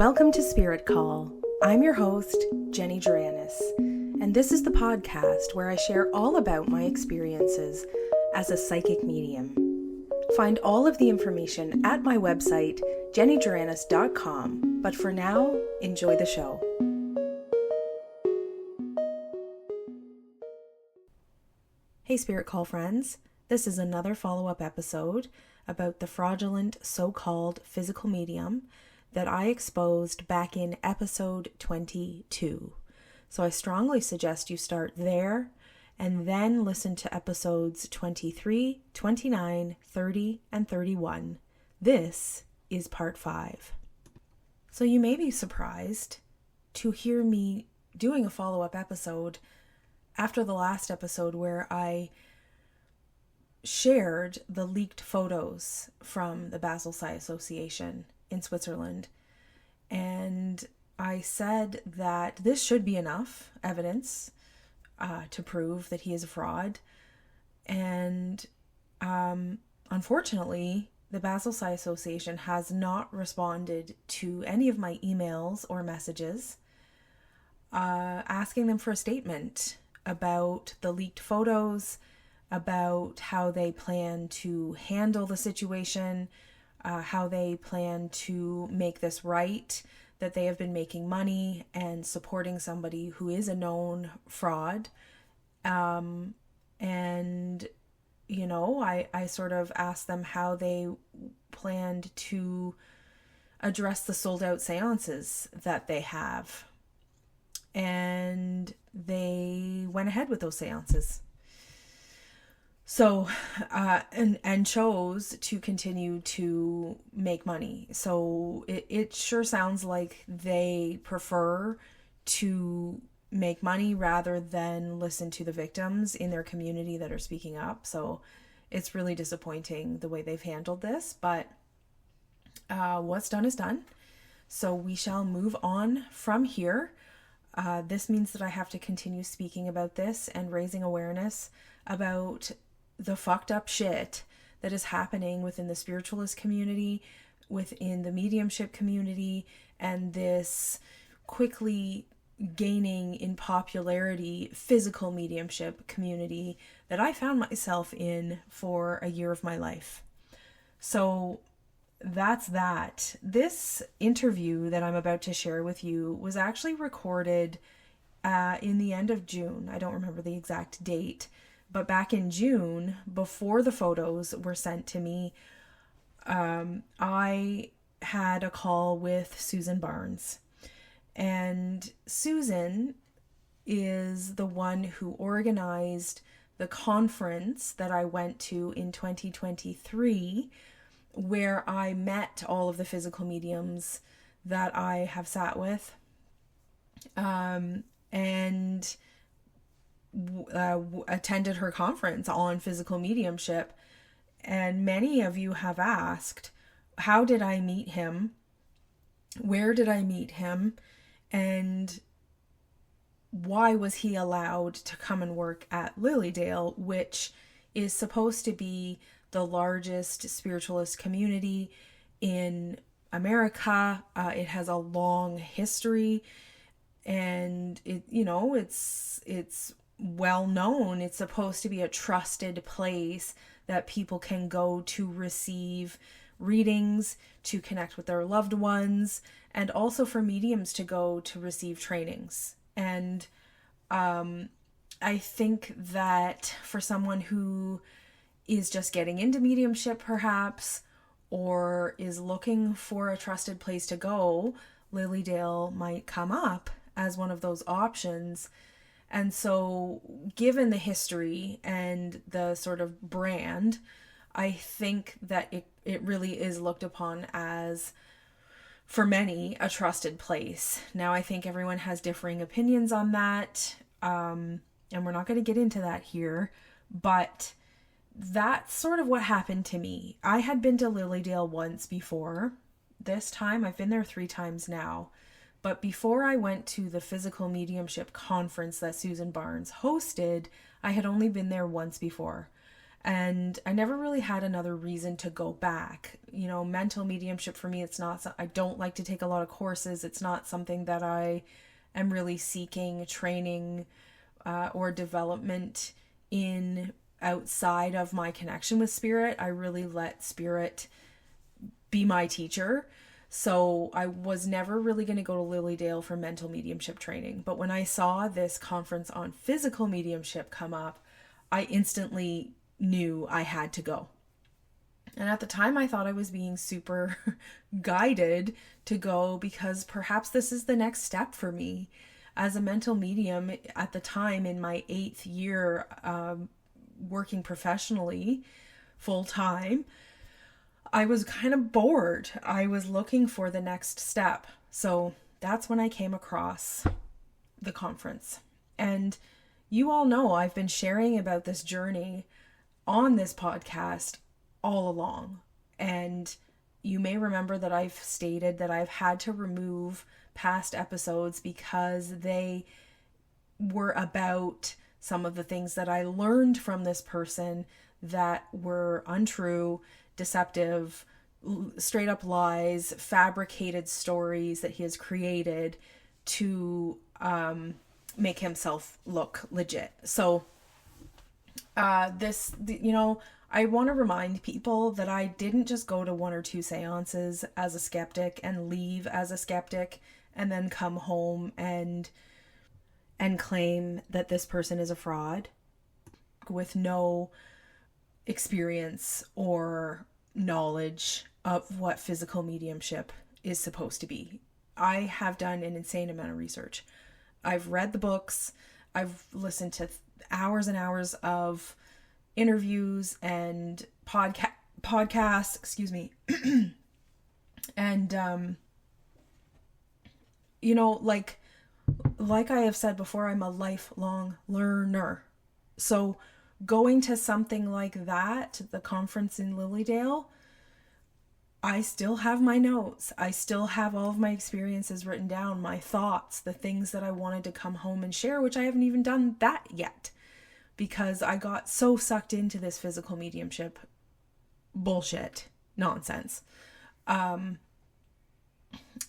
Welcome to Spirit Call. I'm your host, Jeni, and this is the podcast where I share all about my experiences as a psychic medium. Find all of the information at my website, jeniduranis.com, but for now, enjoy the show. Hey Spirit Call friends, this is another follow-up episode about the fraudulent so-called physical medium that I exposed back in episode 22. So I strongly suggest you start there and then listen to episodes 23, 29, 30, and 31. This is part 5. So you may be surprised to hear me doing a follow-up episode after the last episode where I shared the leaked photos from the Basel Association in Switzerland. And I said that this should be enough evidence to prove that he is a fraud. And unfortunately, the Basel Association has not responded to any of my emails or messages asking them for a statement about the leaked photos, about how they plan to handle the situation, how they plan to make this right, that they have been making money and supporting somebody who is a known fraud. And, you know, I sort of asked them how they planned to address the sold out seances that they have. And they went ahead with those seances. So, and chose to continue to make money. So it sure sounds like they prefer to make money rather than listen to the victims in their community that are speaking up. So it's really disappointing the way they've handled this, but what's done is done. So we shall move on from here. This means that I have to continue speaking about this and raising awareness about the fucked up shit that is happening within the spiritualist community, within the mediumship community, and this quickly gaining in popularity physical mediumship community that I found myself in for a year of my life. So that's that. This interview that I'm about to share with you was actually recorded in the end of June. I don't remember the exact date. But back in June, before the photos were sent to me, I had a call with Susan Barnes. And Susan is the one who organized the conference that I went to in 2023, where I met all of the physical mediums that I have sat with. And attended her conference on physical mediumship. And many of you have asked, how did I meet him? Where did I meet him? And why was he allowed to come and work at Lilydale, which is supposed to be the largest spiritualist community in America? It has a long history, and it's well known. It's supposed to be a trusted place that people can go to receive readings, to connect with their loved ones, and also for mediums to go to receive trainings. And I think that for someone who is just getting into mediumship perhaps, or is looking for a trusted place to go, Lilydale might come up as one of those options. And so, given the history and the sort of brand, I think that it really is looked upon as, for many, a trusted place. Now, I think everyone has differing opinions on that, and we're not going to get into that here, but that's sort of what happened to me. I had been to Lilydale once before. This time, I've been there 3 times now. But before I went to the physical mediumship conference that Susan Barnes hosted, I had only been there once before. And I never really had another reason to go back. Mental mediumship for me, I don't like to take a lot of courses. It's not something that I am really seeking training or development in outside of my connection with spirit. I really let spirit be my teacher. So I was never really going to go to Lilydale for mental mediumship training. But when I saw this conference on physical mediumship come up, I instantly knew I had to go. And at the time, I thought I was being super guided to go because perhaps this is the next step for me. As a mental medium at the time, in my 8th year working professionally full time, I was kind of bored. I was looking for the next step. So that's when I came across the conference. And you all know I've been sharing about this journey on this podcast all along. And you may remember that I've stated that I've had to remove past episodes because they were about some of the things that I learned from this person that were untrue, deceptive, straight up lies, fabricated stories that he has created to make himself look legit. So I want to remind people that I didn't just go to 1 or 2 seances as a skeptic and leave as a skeptic and then come home and claim that this person is a fraud with no experience or knowledge of what physical mediumship is supposed to be. I have done an insane amount of research. I've read the books. I've listened to hours and hours of interviews and podcasts, and like I have said before, I'm a lifelong learner. So going to something like that, the conference in Lilydale, I still have my notes. I still have all of my experiences written down, my thoughts, the things that I wanted to come home and share, which I haven't even done that yet because I got so sucked into this physical mediumship bullshit nonsense.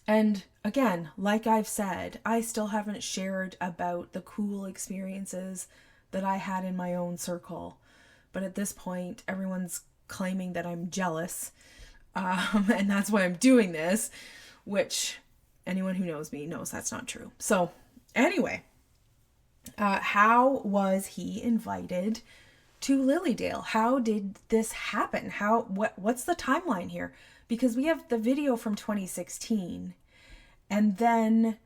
And again, like I've said, I still haven't shared about the cool experiences that I had in my own circle. But at this point, everyone's claiming that I'm jealous. And that's why I'm doing this, which anyone who knows me knows that's not true. So anyway, how was he invited to Lilydale? How did this happen? What's the timeline here? Because we have the video from 2016, and then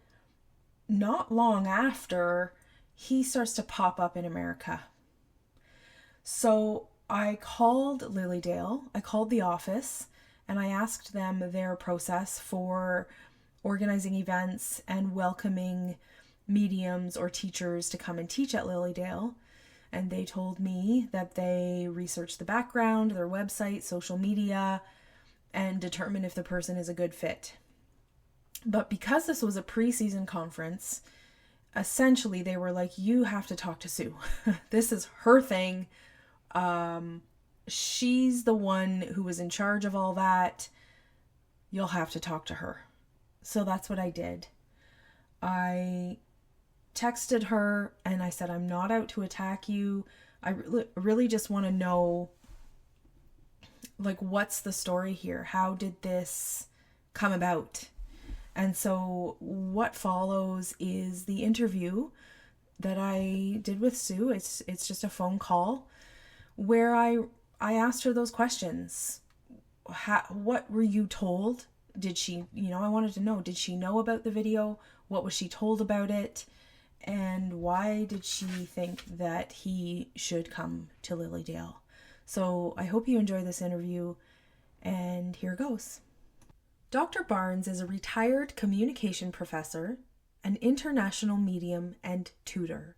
not long after, he starts to pop up in America. So I called Lilydale, I called the office, and I asked them their process for organizing events and welcoming mediums or teachers to come and teach at Lilydale. And they told me that they researched the background, their website, social media, and determine if the person is a good fit. But because this was a pre-season conference, essentially they were like, you have to talk to Sue. This is her thing. She's the one who was in charge of all that. You'll have to talk to her. So that's what I did. I texted her and I said, I'm not out to attack you. I really just want to know, what's the story here? How did this come about? And so what follows is the interview that I did with Sue. It's just a phone call where I asked her those questions. What were you told? Did she, I wanted to know, did she know about the video? What was she told about it? And why did she think that he should come to Lilydale? So I hope you enjoy this interview, and here goes. Dr. Barnes is a retired communication professor, an international medium, and tutor.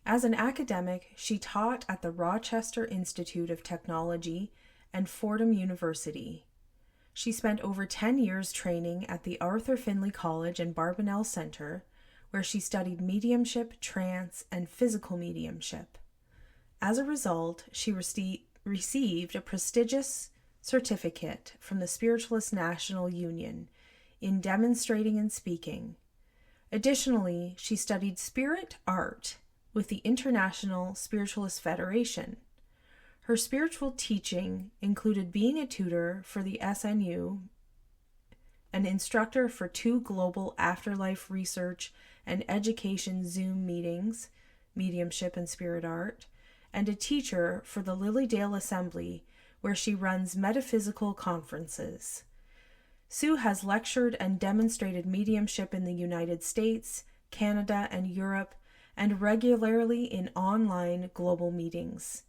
As an academic, she taught at the Rochester Institute of Technology and Fordham University. She spent over 10 years training at the Arthur Findlay College and Barbanel Center, where she studied mediumship, trance, and physical mediumship. As a result, she received a prestigious certificate from the Spiritualist National Union in demonstrating and speaking. Additionally, she studied spirit art with the International Spiritualist Federation. Her spiritual teaching included being a tutor for the SNU, an instructor for 2 global afterlife research and education Zoom meetings, mediumship and spirit art, and a teacher for the Lilydale Assembly, where she runs metaphysical conferences. Sue has lectured and demonstrated mediumship in the United States, Canada, and Europe, and regularly in online global meetings.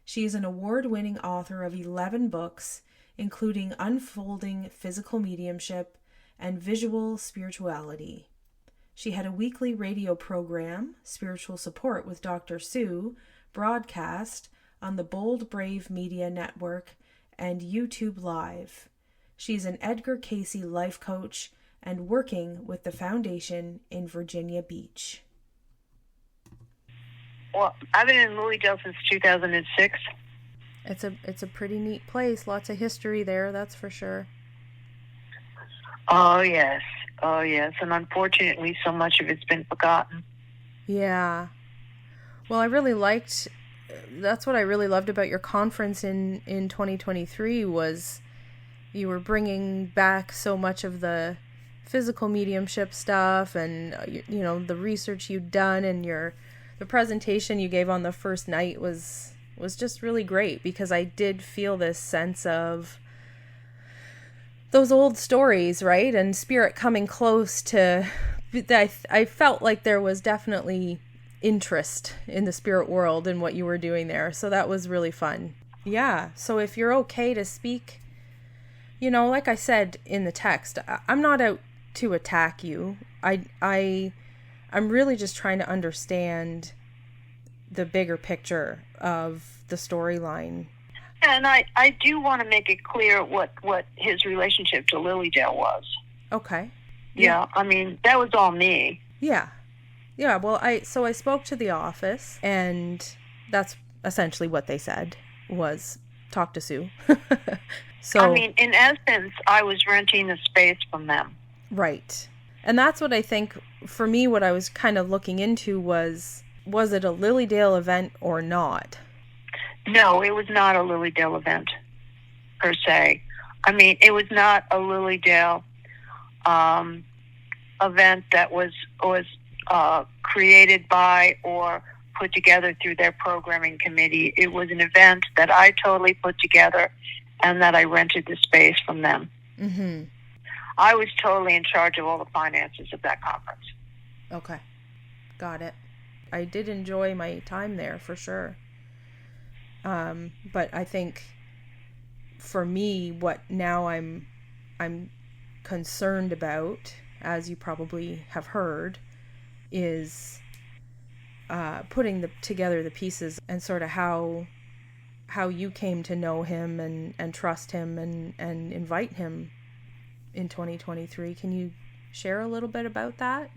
She is an award-winning author of 11 books, including Unfolding Physical Mediumship and Visual Spirituality. She had a weekly radio program, Spiritual Support with Dr. Sue, broadcast on the Bold Brave Media Network and YouTube Live. She's an Edgar Cayce life coach and working with the foundation in Virginia Beach. Well, I've been in Lilydale since 2006. It's a pretty neat place. Lots of history there, that's for sure. Oh, yes. And unfortunately, so much of it's been forgotten. Yeah. Well, that's what I really loved about your conference in 2023 was you were bringing back so much of the physical mediumship stuff and, the research you'd done, and the presentation you gave on the first night was just really great, because I did feel this sense of those old stories, right? And spirit coming close to, I felt like there was definitely interest in the spirit world and what you were doing there. So that was really fun. Yeah. So if you're okay to speak, like I said in the text, I'm not out to attack you. I'm really just trying to understand the bigger picture of the storyline. And I do want to make it clear what his relationship to Lilydale was. Okay. Yeah, I mean, that was all me. Yeah. Yeah, well, I spoke to the office, and that's essentially what they said, was talk to Sue. So, I mean, in essence, I was renting the space from them. Right. And that's what I think, for me, what I was kind of looking into was it a Lilydale event or not? No, it was not a Lilydale event, per se. I mean, it was not a Lilydale event that was created by or put together through their programming committee. It was an event that I totally put together and that I rented the space from them. Mm-hmm. I was totally in charge of all the finances of that conference. Okay. Got it. I did enjoy my time there for sure. But I think for me, what now I'm concerned about, as you probably have heard, is putting together the pieces and sort of how you came to know him and trust him and invite him in 2023. Can you share a little bit about that?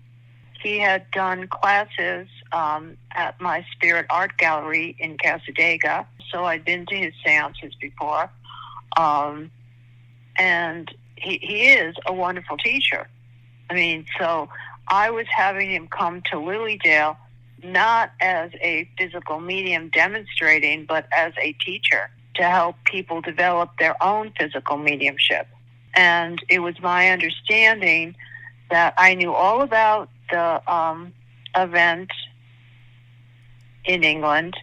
He had done classes at my Spirit Art Gallery in Casadega, so I'd been to his seances before. And he is a wonderful teacher. I mean, so I was having him come to Lilydale not as a physical medium demonstrating, but as a teacher to help people develop their own physical mediumship. And it was my understanding that I knew all about the event in England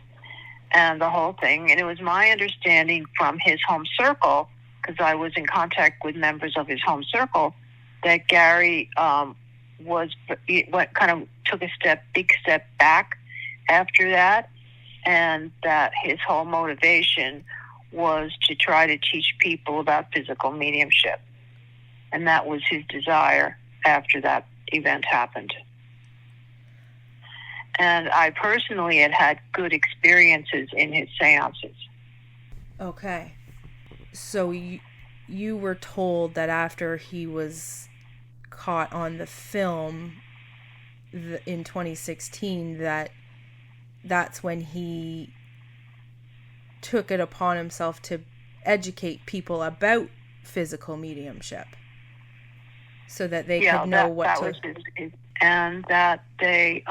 and the whole thing. And it was my understanding from his home circle, because I was in contact with members of his home circle, that Gary took a big step back after that, and that his whole motivation was to try to teach people about physical mediumship. And that was his desire after that event happened. And I personally had good experiences in his seances. Okay. So you were told that after he was caught on the film in 2016 that's when he took it upon himself to educate people about physical mediumship so that they could know what was and that they,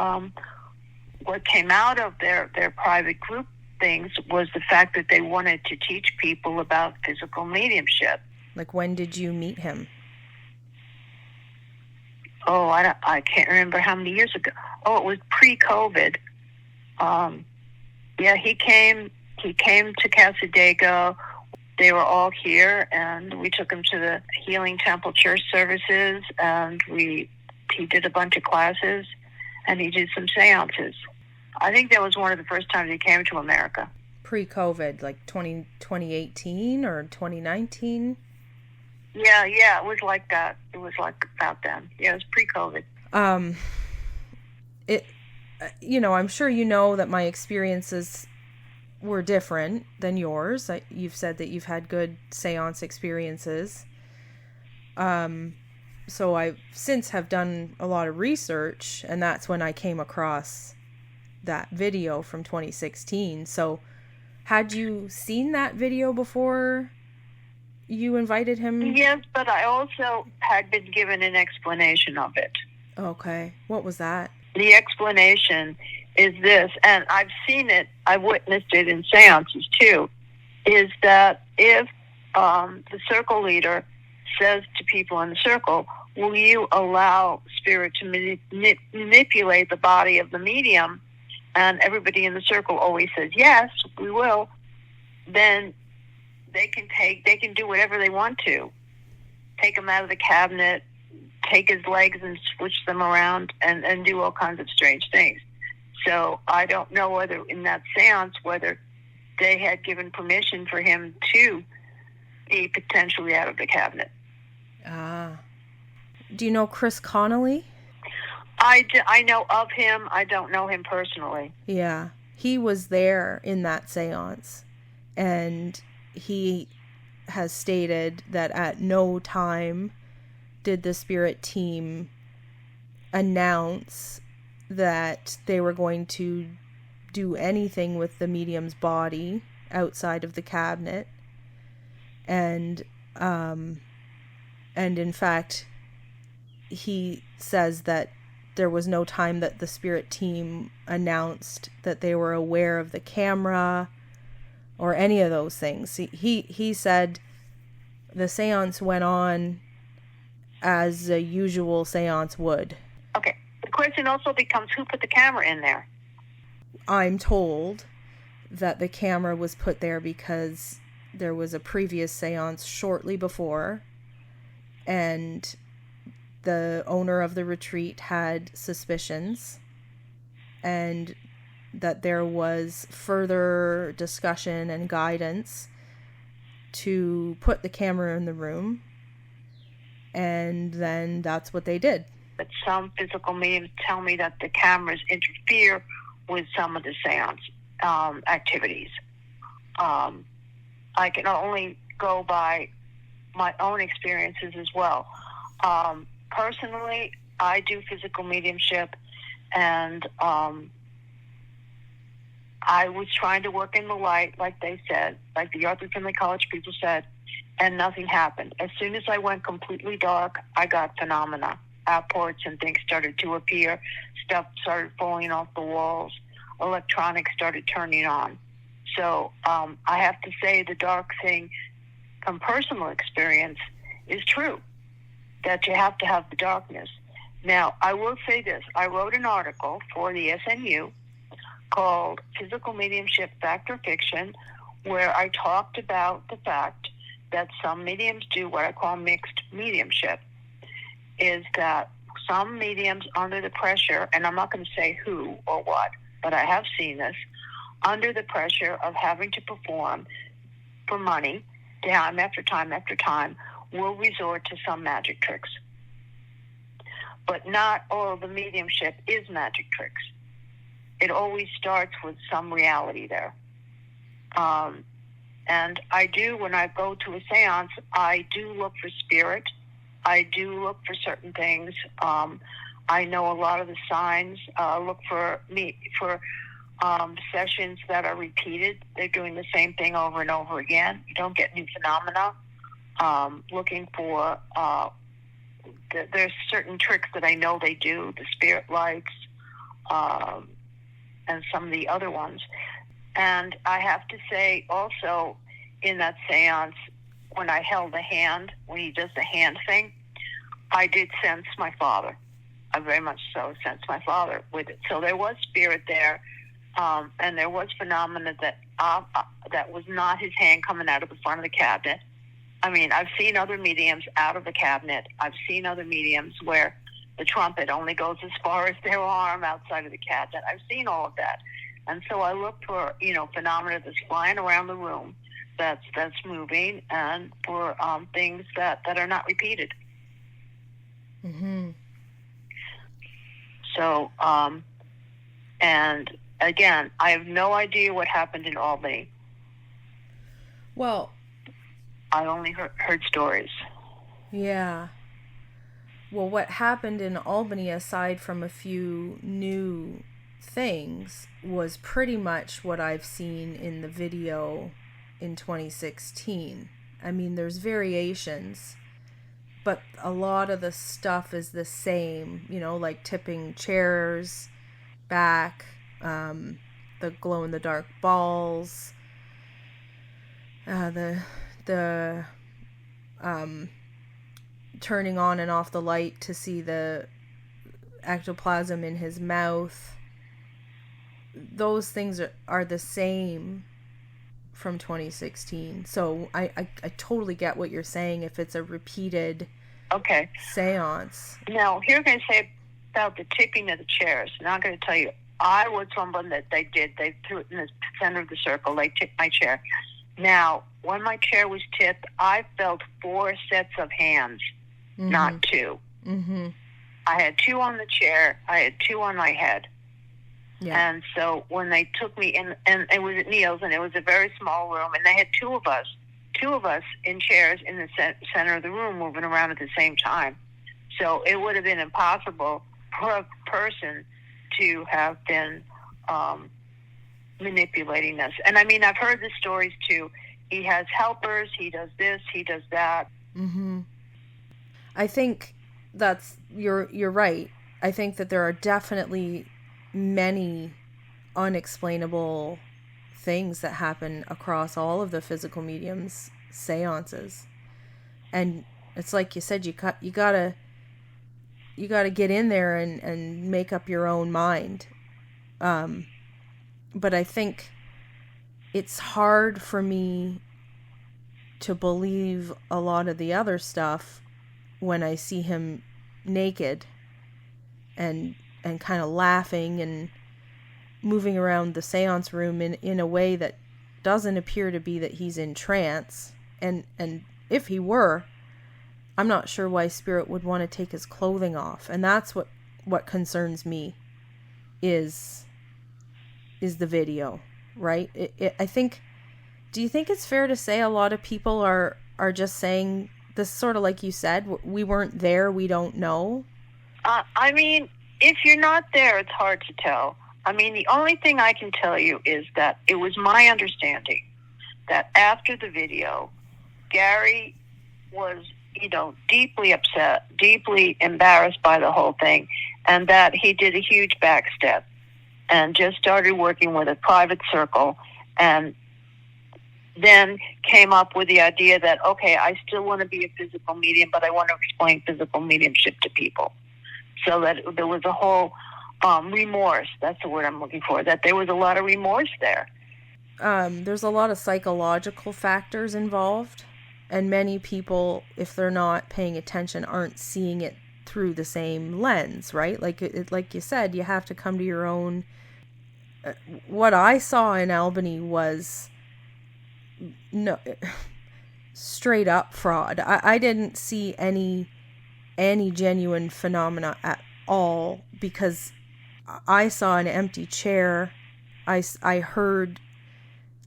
what came out of their private group things was the fact that they wanted to teach people about physical mediumship. Like, when did you meet him? Oh, I can't remember how many years ago. Oh, it was pre-COVID. He came to Casadega. They were all here, and we took him to the Healing Temple Church services, and he did a bunch of classes, and he did some seances. I think that was one of the first times he came to America. Pre-COVID, like 2018 or 2019? Yeah, it was like that. It was like about then. Yeah, it was pre-COVID. I'm sure you know that my experiences were different than yours. You've said that you've had good seance experiences. So I since have done a lot of research, and that's when I came across that video from 2016. So had you seen that video before you invited him? Yes, but I also had been given an explanation of it. Okay. What was that? The explanation is this, and I've seen it, I've witnessed it in seances too, is that if the circle leader says to people in the circle, will you allow spirit to manipulate the body of the medium, and everybody in the circle always says, yes, we will, then they can do whatever they want to. Take him out of the cabinet, take his legs and switch them around, and do all kinds of strange things. So I don't know whether in that seance, whether they had given permission for him to be potentially out of the cabinet. Do you know Chris Connolly? I know of him. I don't know him personally. Yeah. He was there in that seance, and he has stated that at no time did the spirit team announce that they were going to do anything with the medium's body outside of the cabinet. And in fact, he says that there was no time that the spirit team announced that they were aware of the camera or any of those things. He said the seance went on as a usual seance would. Okay. The question also becomes, who put the camera in there? I'm told that the camera was put there because there was a previous seance shortly before, and the owner of the retreat had suspicions, and that there was further discussion and guidance to put the camera in the room, and then that's what they did. But some physical mediums tell me that the cameras interfere with some of the seance activities. I can only go by my own experiences as well. Personally, I do physical mediumship, and I was trying to work in the light, like they said, like the Arthur Findlay College people said, and nothing happened. As soon as I went completely dark, I got phenomena. Outports and things started to appear. Stuff started falling off the walls. Electronics started turning on. So I have to say the dark thing from personal experience is true, that you have to have the darkness. Now, I will say this. I wrote an article for the SNU called Physical Mediumship Fact or Fiction, where I talked about the fact that some mediums do what I call mixed mediumship, is that some mediums under the pressure, and I'm not going to say who or what, but I have seen this, under the pressure of having to perform for money, time after time after time, will resort to some magic tricks. But not all of the mediumship is magic tricks. It always starts with some reality there. And I do, when I go to a seance, I do look for spirit. I do look for certain things. I know a lot of the signs. Look for sessions that are repeated. They're doing the same thing over and over again. You don't get new phenomena. Looking for, there's certain tricks that I know they do, the spirit lights, and some of the other ones. And I have to say also, in that seance, when I held the hand, when he does the hand thing, I did sense my father. I very much so sensed my father with it. So there was spirit there, and there was phenomena that was not his hand coming out of the front of the cabinet. I mean, I've seen other mediums out of the cabinet. I've seen other mediums where the trumpet only goes as far as their arm outside of the cabinet. I've seen all of that. And so I look for, phenomena that's flying around the room, that's moving, and for things that are not repeated. Mm-hmm. So, and again, I have no idea what happened in Albany. Well, I only heard stories. Yeah. Well, what happened in Albany, aside from a few new things, was pretty much what I've seen in the video in 2016. I mean, there's variations, but a lot of the stuff is the same, like tipping chairs back, the glow-in-the-dark balls, the turning on and off the light to see the ectoplasm in his mouth. Those things are the same from 2016. So I totally get what you're saying if it's a repeated seance. Now, here I'm going to say about the tipping of the chairs. Now I'm going to tell you, I was someone that they threw it in the center of the circle. They tipped my chair. Now, when my chair was tipped, I felt 4 sets of hands, mm-hmm. not 2. Mm-hmm. I had 2 on the chair. I had 2 on my head. Yeah. And so when they took me in, and it was at Neil's, and it was a very small room, and they had 2 of us in chairs in the center of the room moving around at the same time. So it would have been impossible for a person to have been manipulating this. And I mean, I've heard the stories too. He has helpers, he does this, he does that. Mm-hmm. I think you're right. I think that there are definitely many unexplainable things that happen across all of the physical mediums seances. And it's like you said, you gotta get in there and make up your own mind. But I think it's hard for me to believe a lot of the other stuff when I see him naked and kind of laughing and moving around the seance room in a way that doesn't appear to be that he's in trance. And if he were, I'm not sure why Spirit would want to take his clothing off. And that's what concerns me is the video, right? I think, do you think it's fair to say a lot of people are just saying this, sort of like you said, we weren't there, we don't know? I mean, if you're not there, it's hard to tell. I mean, the only thing I can tell you is that it was my understanding that after the video, Gary was, deeply upset, deeply embarrassed by the whole thing, and that he did a huge backstep and just started working with a private circle, and then came up with the idea that, okay, I still want to be a physical medium, but I want to explain physical mediumship to people. So that there was a whole remorse, that's the word I'm looking for, that there was a lot of remorse there. There's a lot of psychological factors involved, and many people, if they're not paying attention, aren't seeing it through the same lens, right? Like you said, you have to come to your own. What I saw in Albany was straight up fraud. I didn't see any genuine phenomena at all, because I saw an empty chair. I heard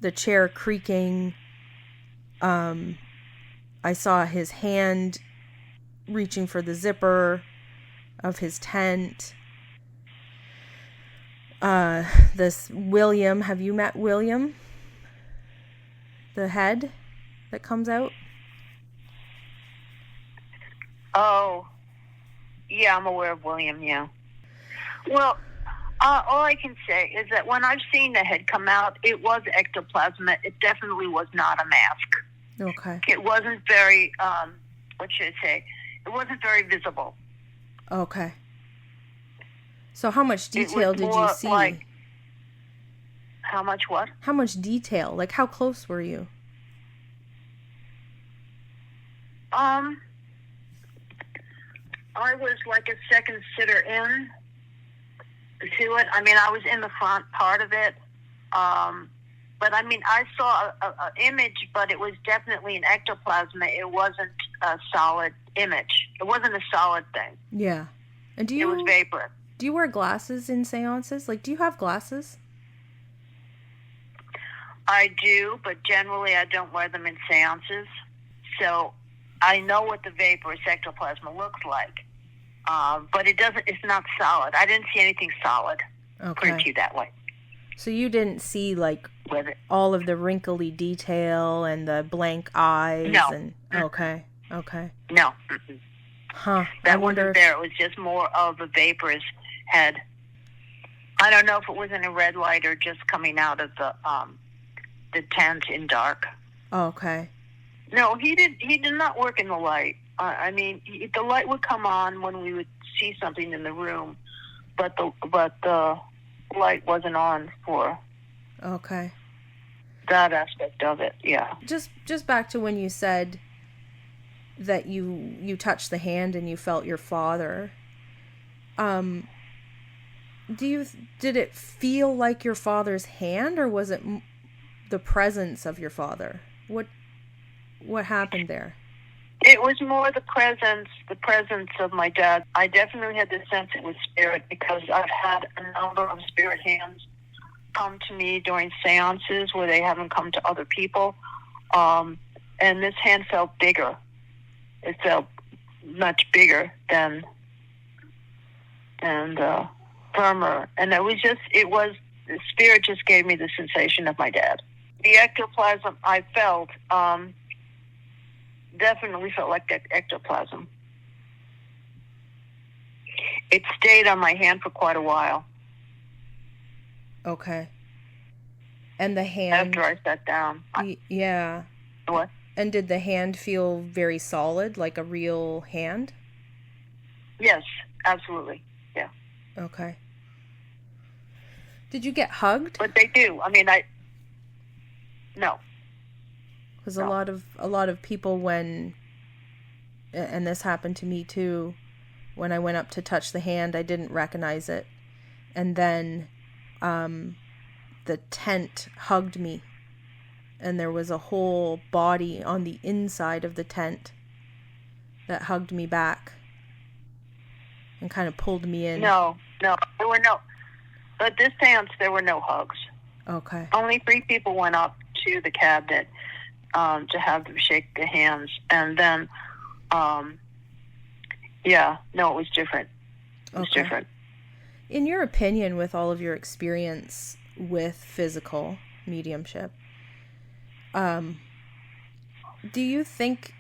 the chair creaking. I saw his hand reaching for the zipper of his tent. this William. Have you met William? The head that comes out? Oh, yeah, I'm aware of William, yeah. Well, all I can say is that when I've seen the head come out, it was ectoplasmic. It definitely was not a mask. Okay. It wasn't very, what should I say? It wasn't very visible. Okay. So how much detail did you see? Like, how much what? How much detail? Like, how close were you? I was like a second sitter in to it. I mean, I was in the front part of it. But I mean, I saw an image, but it was definitely an ectoplasm. It wasn't a solid image. It wasn't a solid thing. Yeah. And it was vapor. Do you wear glasses in seances? Like, do you have glasses? I do, but generally I don't wear them in seances. So I know what the vaporous ectoplasm looks like. But it's not solid. I didn't see anything solid. Okay. Put it to you that way. So you didn't see, like, all of the wrinkly detail and the blank eyes? No. Okay. No. Huh. That wasn't there. It was just more of a vaporous head. I don't know if it was in a red light or just coming out of the tent in dark. Okay. No, he did not work in the light. I mean, the light would come on when we would see something in the room, but the light wasn't on for that aspect of it. Yeah. Just back to when you said that you touched the hand and you felt your father. Did it feel like your father's hand, or was it the presence of your father? What happened there? It was more the presence of my dad. I definitely had the sense it was spirit, because I've had a number of spirit hands come to me during seances where they haven't come to other people. And this hand felt bigger. It felt much bigger and firmer. And the spirit just gave me the sensation of my dad. The ectoplasm I felt, definitely felt like ectoplasm. It stayed on my hand for quite a while. Okay. And the hand... After I sat down. Yeah. What? And did the hand feel very solid, like a real hand? Yes, absolutely. Yeah. Okay. Did you get hugged? But they do. I mean, no. Because a lot of people, and this happened to me too, when I went up to touch the hand, I didn't recognize it. And then the tent hugged me, and there was a whole body on the inside of the tent that hugged me back and kind of pulled me in. No, there were no. But this seance, there were no hugs. Okay. Only 3 people went up to the cabinet to have them shake the hands. And then, it was different. It was different. In your opinion, with all of your experience with physical mediumship, do you think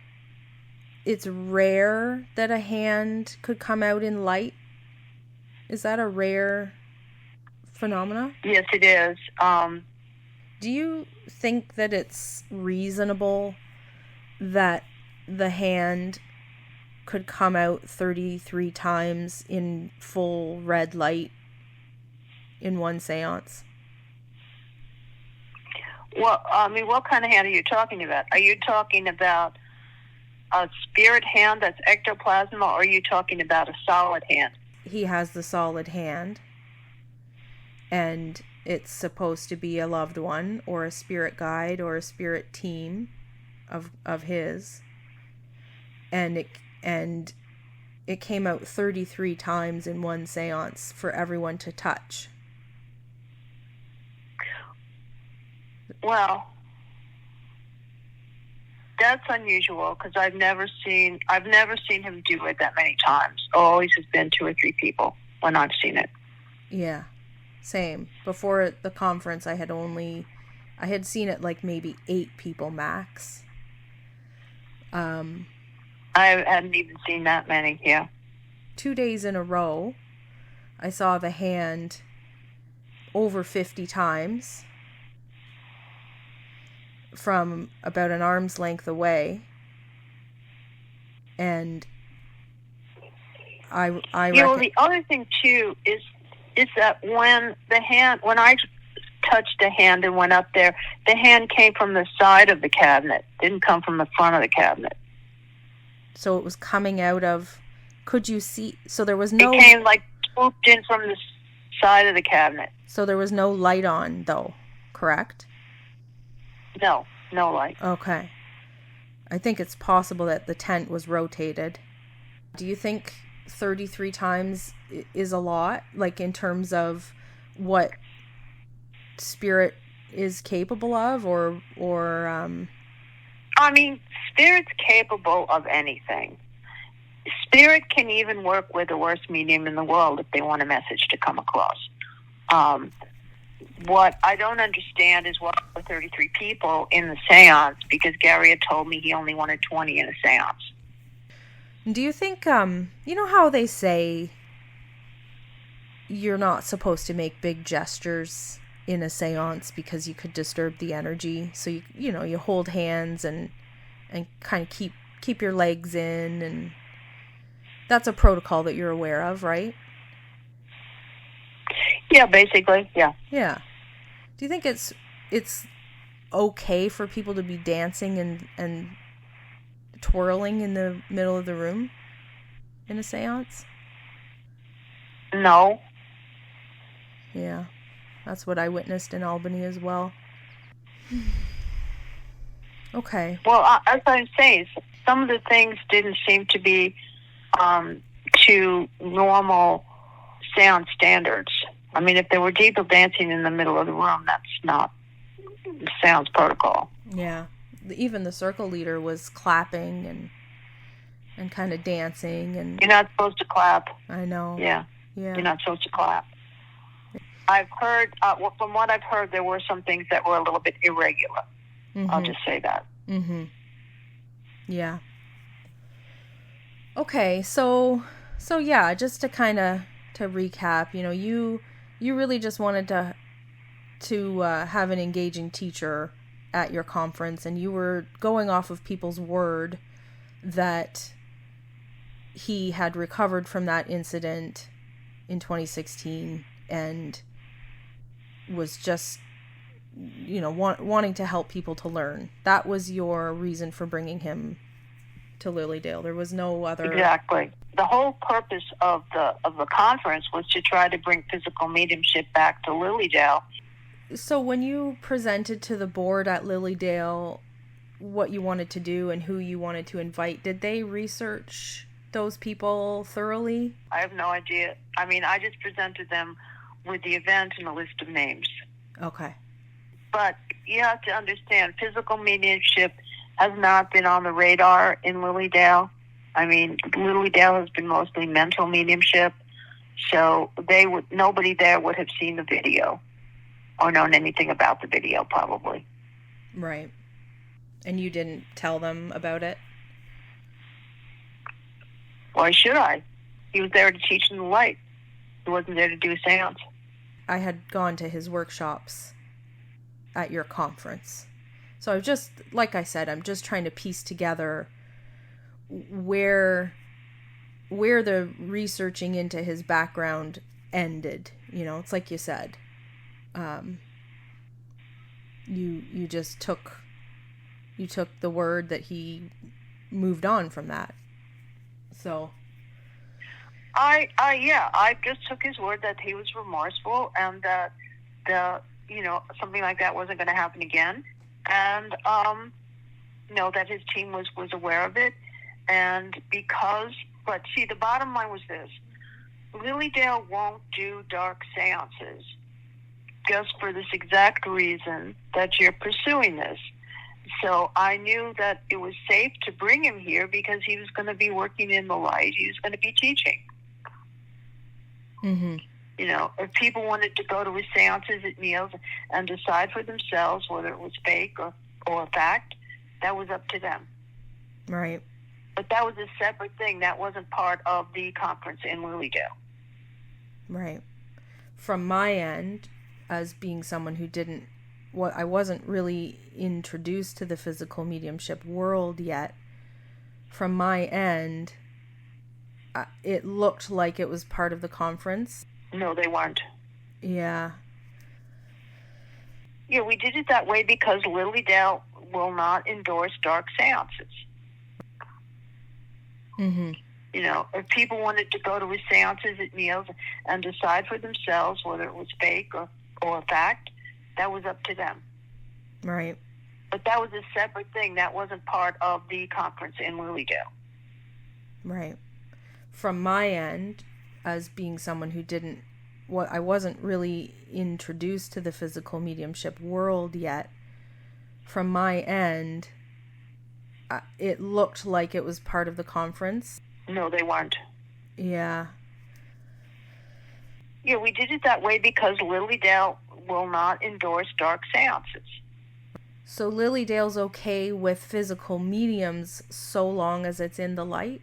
it's rare that a hand could come out in light? Is that a rare phenomena? Yes, it is. Do you think that it's reasonable that the hand could come out 33 times in full red light in one seance? Well, I mean, what kind of hand are you talking about? Are you talking about a spirit hand that's ectoplasm, or are you talking about a solid hand? He has the solid hand, and it's supposed to be a loved one or a spirit guide or a spirit team of his, and it came out 33 times in one seance for everyone to touch. Well, that's unusual, because I've never seen him do it that many times. Always has been 2 or 3 people when I've seen it. Yeah. Same. Before the conference, I had seen it like maybe 8 people max. I hadn't even seen that many, yeah. 2 days in a row, I saw the hand over 50 times from about an arm's length away. And I the other thing too is that when I touched the hand and went up there, the hand came from the side of the cabinet, didn't come from the front of the cabinet. So it was coming out of, could you see, so there was no... It came like swooped in from the side of the cabinet. So there was no light on though, correct? No light. Okay. I think it's possible that the tent was rotated. Do you think 33 times is a lot, like in terms of what spirit is capable of, or I mean, spirit's capable of anything. Spirit can even work with the worst medium in the world if they want a message to come across. What I don't understand is what were 33 people in the seance, because Gary had told me he only wanted 20 in a seance. Do you think, you know how they say you're not supposed to make big gestures in a seance because you could disturb the energy? So you hold hands and kind of keep your legs in, and that's a protocol that you're aware of, right? Yeah, basically, yeah. Yeah. Do you think it's okay for people to be dancing and twirling in the middle of the room in a seance? No. Yeah. That's what I witnessed in Albany as well. Okay. Well, as I'm saying, some of the things didn't seem to be to normal seance standards. I mean, if there were people dancing in the middle of the room, that's not seance protocol. Yeah. Even the circle leader was clapping and kind of dancing. And you're not supposed to clap. I know. Yeah. You're not supposed to clap. I've heard, from what I've heard, there were some things that were a little bit irregular. Mm-hmm. I'll just say that. Mm-hmm. Yeah. Okay, so yeah, just to kind of to recap, you really just wanted to have an engaging teacher at your conference, and you were going off of people's word that he had recovered from that incident in 2016 and was just wanting to help people to learn. That was your reason for bringing him to Lilydale. There was no other... Exactly. The whole purpose of the conference was to try to bring physical mediumship back to Lilydale. So when you presented to the board at Lilydale what you wanted to do and who you wanted to invite, did they research those people thoroughly? I have no idea. I mean, I just presented them with the event and a list of names. Okay. But you have to understand, physical mediumship has not been on the radar in Lilydale. I mean, Lilydale has been mostly mental mediumship, so nobody there would have seen the video or known anything about the video, probably. Right. And you didn't tell them about it? Why should I? He was there to teach them the light. He wasn't there to do a seance. I had gone to his workshops at your conference. So like I said, I'm just trying to piece together where the researching into his background ended. It's like you said. You just took the word that he moved on from that. So I just took his word that he was remorseful and that something like that wasn't going to happen again, and that his team was aware of it, and but see, the bottom line was this: Lilydale won't do dark seances just for this exact reason that you're pursuing this. So I knew that it was safe to bring him here because he was going to be working in the light. He was going to be teaching. Mm-hmm. If people wanted to go to his seances at meals and decide for themselves whether it was fake or fact, that was up to them. Right. But that was a separate thing. That wasn't part of the conference in Lilydale. Right. From my end, as being someone who I wasn't really introduced to the physical mediumship world yet. From my end, it looked like it was part of the conference. No, they weren't. Yeah. Yeah, we did it that way because Lilydale will not endorse dark seances. Mm-hmm. If people wanted to go to his seances at meals and decide for themselves whether it was fake or fact, that was up to them. Right. But that was a separate thing. That wasn't part of the conference in Lilydale. Right. From my end, as being someone who I wasn't really introduced to the physical mediumship world yet. From my end, it looked like it was part of the conference. No, they weren't. Yeah. Yeah, we did it that way because Lilydale will not endorse dark seances. So Lilydale's okay with physical mediums so long as it's in the light?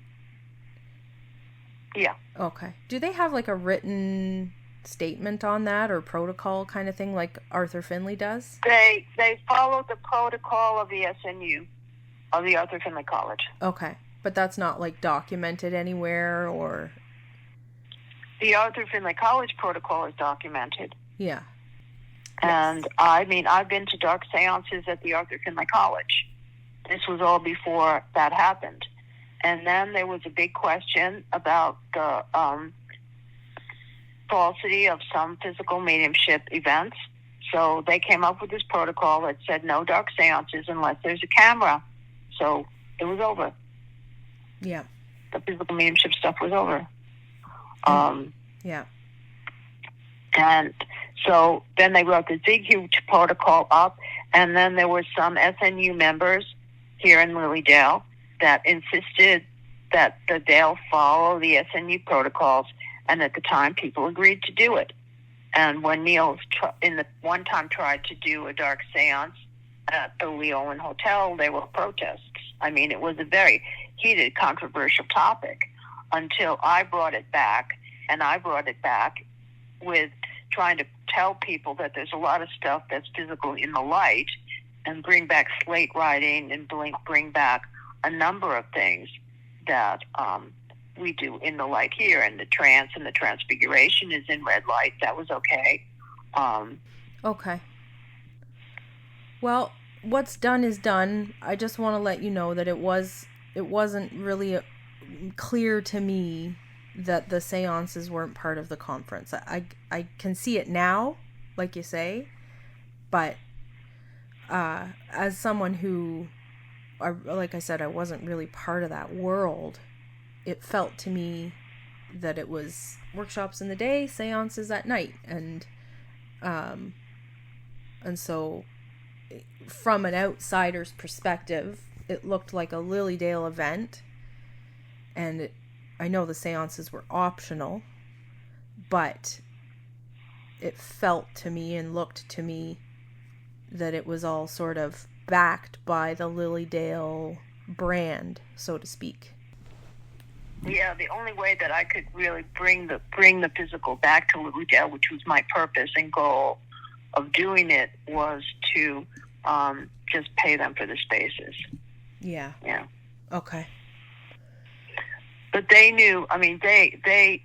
Yeah. Okay. Do they have like a written statement on that or protocol kind of thing like Arthur Finley does? They follow the protocol of the SNU, of the Arthur Finley College. Okay. But that's not like documented anywhere or... The Arthur Finley College protocol is documented. Yeah. And yes. I've been to dark seances at the Arthur Finley College. This was all before that happened. And then there was a big question about the falsity of some physical mediumship events. So they came up with this protocol that said no dark seances unless there's a camera. So it was over. Yeah. The physical mediumship stuff was over. Yeah. And so then they wrote this big, huge protocol up, and then there were some SNU members here in Lilydale that insisted that the Dale follow the SNU protocols, and at the time people agreed to do it. And when Neil one time tried to do a dark seance at the Leolin Hotel, there were protests. I mean, it was a very heated, controversial topic until I brought it back, and I brought it back with trying to tell people that there's a lot of stuff that's physical in the light, and bring back slate writing and bring back a number of things that we do in the light here, and the trance and the transfiguration is in red light. That was okay. Okay. Well, what's done is done. I just want to let you know that it wasn't really clear to me that the seances weren't part of the conference. I can see it now, like you say, but as someone who, like I said, I wasn't really part of that world, it felt to me that it was workshops in the day, seances at night, and so from an outsider's perspective, it looked like a Lilydale event, and I know the seances were optional, but it felt to me and looked to me that it was all sort of backed by the Lilydale brand, so to speak. Yeah, the only way that I could really bring the physical back to Lilydale, which was my purpose and goal of doing it, was to just pay them for the spaces. Yeah. Yeah. Okay. But they knew, I mean, they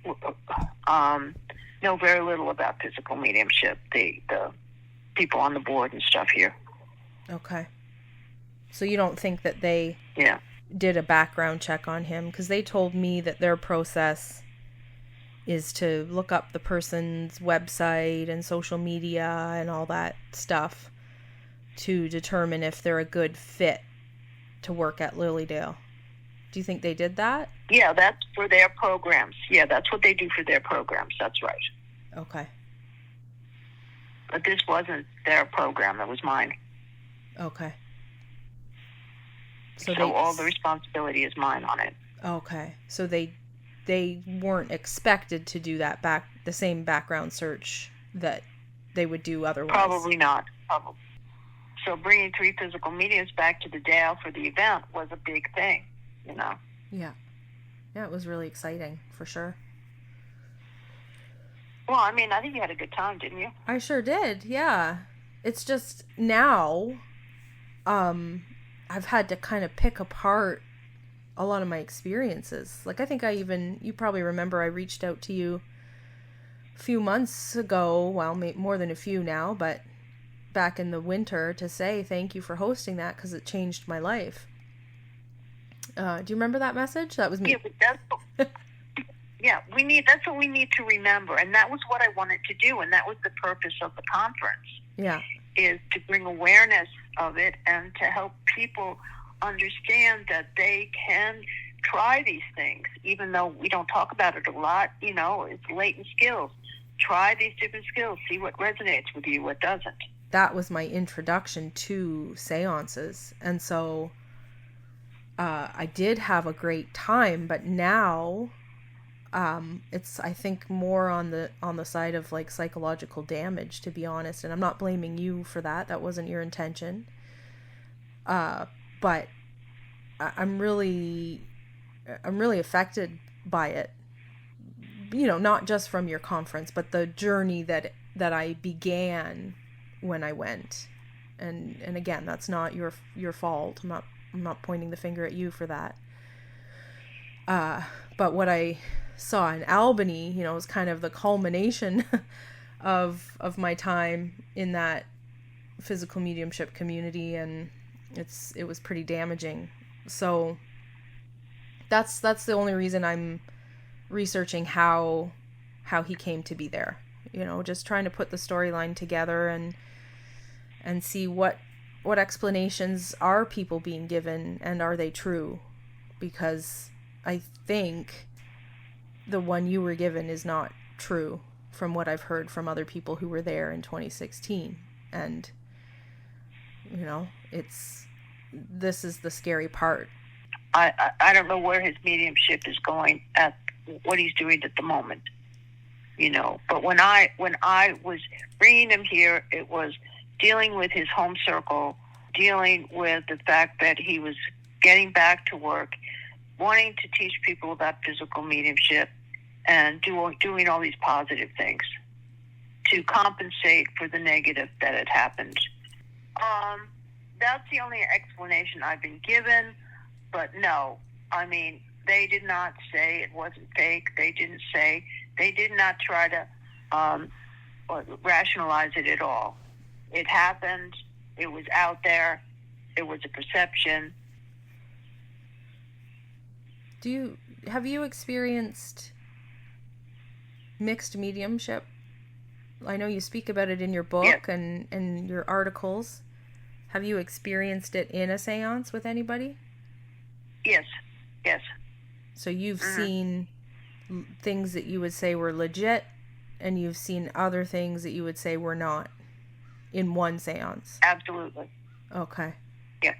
know very little about physical mediumship, the people on the board and stuff here. Okay. So you don't think that they did a background check on him? Because they told me that their process is to look up the person's website and social media and all that stuff to determine if they're a good fit to work at Lilydale. Do you think they did that? Yeah, that's for their programs. Yeah, that's what they do for their programs. That's right. Okay. But this wasn't their program. It was mine. Okay. So all the responsibility is mine on it. Okay. So they they weren't expected to do the same background search that they would do otherwise. Probably not. Probably. So bringing 3 physical mediums back to the Dale for the event was a big thing, Yeah. Yeah, it was really exciting, for sure. Well, I mean, I think you had a good time, didn't you? I sure did, yeah. It's just now, I've had to kind of pick apart a lot of my experiences. Like, I think you probably remember I reached out to you a few months ago, well, more than a few now, but back in the winter to say thank you for hosting that because it changed my life. Do you remember that message? That was me. Yeah, that's what we need to remember. And that was what I wanted to do. And that was the purpose of the conference. Yeah. Is to bring awareness of it and to help people understand that they can try these things, even though we don't talk about it a lot. It's latent skills. Try these different skills. See what resonates with you, what doesn't. That was my introduction to seances. And so I did have a great time, but now it's, I think, more on the side of like psychological damage, to be honest. And I'm not blaming you for that. That wasn't your intention. But I'm really affected by it. Not just from your conference, but the journey that I began when I went. And again, that's not your fault. I'm not pointing the finger at you for that. But what I saw in Albany, was kind of the culmination of my time in that physical mediumship community, and it was pretty damaging. So that's the only reason I'm researching how he came to be there. Just trying to put the storyline together and see what explanations are people being given, and are they true? Because I think the one you were given is not true from what I've heard from other people who were there in 2016. And, this is the scary part. I don't know where his mediumship is going at what he's doing at the moment, but when I was bringing him here, it was dealing with his home circle, dealing with the fact that he was getting back to work, wanting to teach people about physical mediumship, and doing all these positive things to compensate for the negative that had happened. That's the only explanation I've been given, but no, I mean, they did not say it wasn't fake. They did not try to rationalize it at all. It happened. It was out there. It was a perception. Have you experienced mixed mediumship? I know you speak about it in your book. Yes. and your articles. Have you experienced it in a seance with anybody? Yes. So you've seen things that you would say were legit, and you've seen other things that you would say were not in one seance? Absolutely. Okay. Yeah.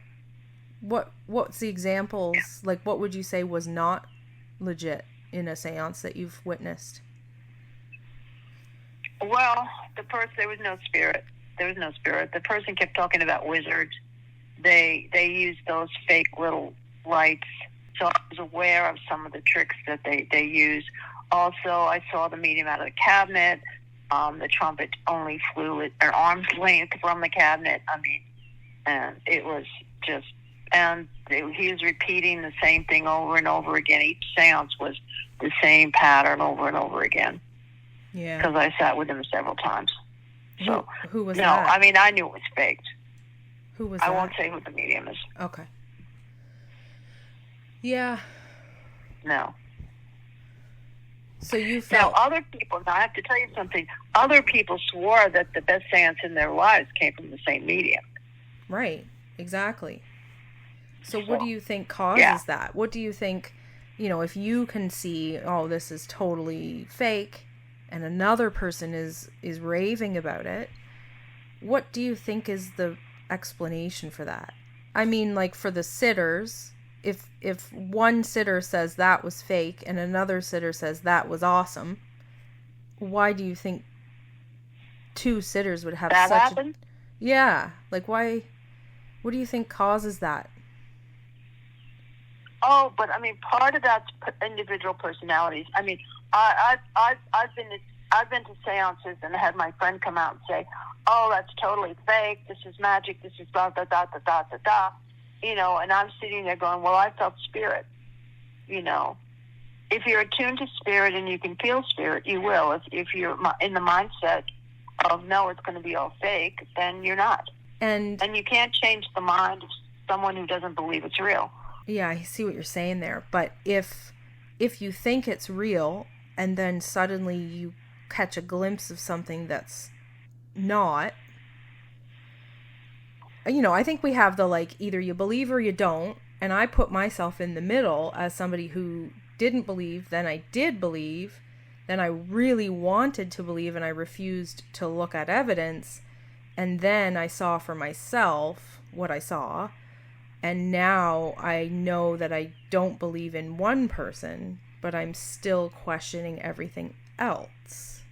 What's the examples? Yeah. Like, what would you say was not legit in a seance that you've witnessed? Well, there was no spirit. The person kept talking about wizards. They used those fake little lights. So I was aware of some of the tricks that they use. Also, I saw the medium out of the cabinet. The trumpet only flew at an arm's length from the cabinet. I mean, and it was just, he was repeating the same thing over and over again. Each seance was the same pattern over and over again. Yeah. Because I sat with him several times. So who was that? No, I mean, I knew it was faked. Who was that? I won't say who the medium is. Okay. Yeah. No. So you felt... Now, other people, I have to tell you something, other people swore that the best seance in their lives came from the same medium. Right. Exactly. So what do you think causes that? What do you think, if you can see, this is totally fake, and another person is raving about it, what do you think is the explanation for that? I mean, like, for the sitters, if one sitter says that was fake and another sitter says that was awesome, why do you think two sitters would have that such happened? Yeah, like why? What do you think causes that? Oh, but I mean, part of that's individual personalities. I mean, I've been to seances and had my friend come out and say, "Oh, that's totally fake. This is magic. This is da da da da da da da." You know, and I'm sitting there going, "Well, I felt spirit." You know, if you're attuned to spirit and you can feel spirit, you will. If you're in the mindset of no, it's going to be all fake, then you're not. And you can't change the mind of someone who doesn't believe it's real. Yeah, I see what you're saying there. But if you think it's real and then suddenly you catch a glimpse of something that's not, you know, I think we have the like either you believe or you don't. And I put myself in the middle as somebody who didn't believe, then I did believe, then I really wanted to believe and I refused to look at evidence. And then I saw for myself what I saw. And now I know that I don't believe in one person, but I'm still questioning everything else.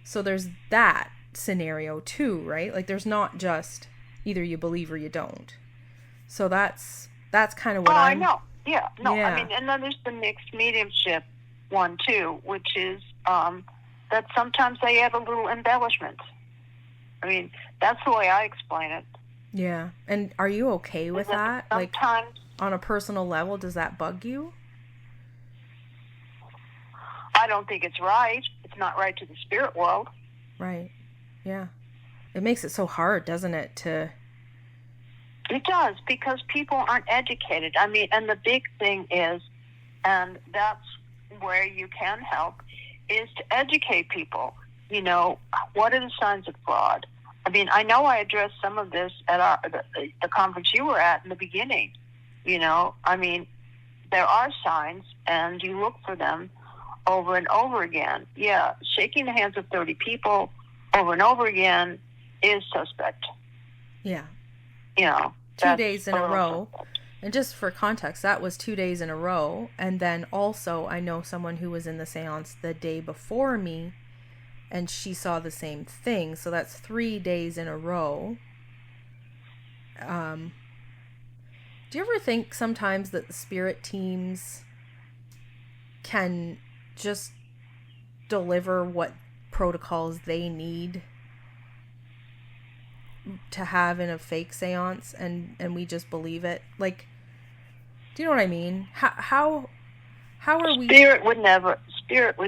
So there's that scenario too, right? Like there's not just either you believe or you don't. So that's kind of what I know. Yeah. No, Yeah. I mean, and then there's the mixed mediumship one too, which is that sometimes they add a little embellishment. I mean, that's the way I explain it. Yeah. And are you okay with that? Sometimes, like on a personal level, does that bug you? I don't think it's right. It's not right to the spirit world. Right. Yeah. It makes it so hard, doesn't it, to... It does, because people aren't educated. I mean, and the big thing is, and that's where you can help, is to educate people. You know, what are the signs of fraud? I mean, I know I addressed some of this at the conference you were at in the beginning. You know, I mean, there are signs, and you look for them over and over again. Yeah, shaking the hands of 30 people over and over again is suspect. Yeah. You know, 2 days in a row. And just for context, that was 2 days in a row. And then also, I know someone who was in the seance the day before me, and she saw the same thing. So that's 3 days in a row. Do you ever think sometimes that the spirit teams can just deliver what protocols they need to have in a fake seance and we just believe it? Like, do you know what I mean? How are we... Spirit would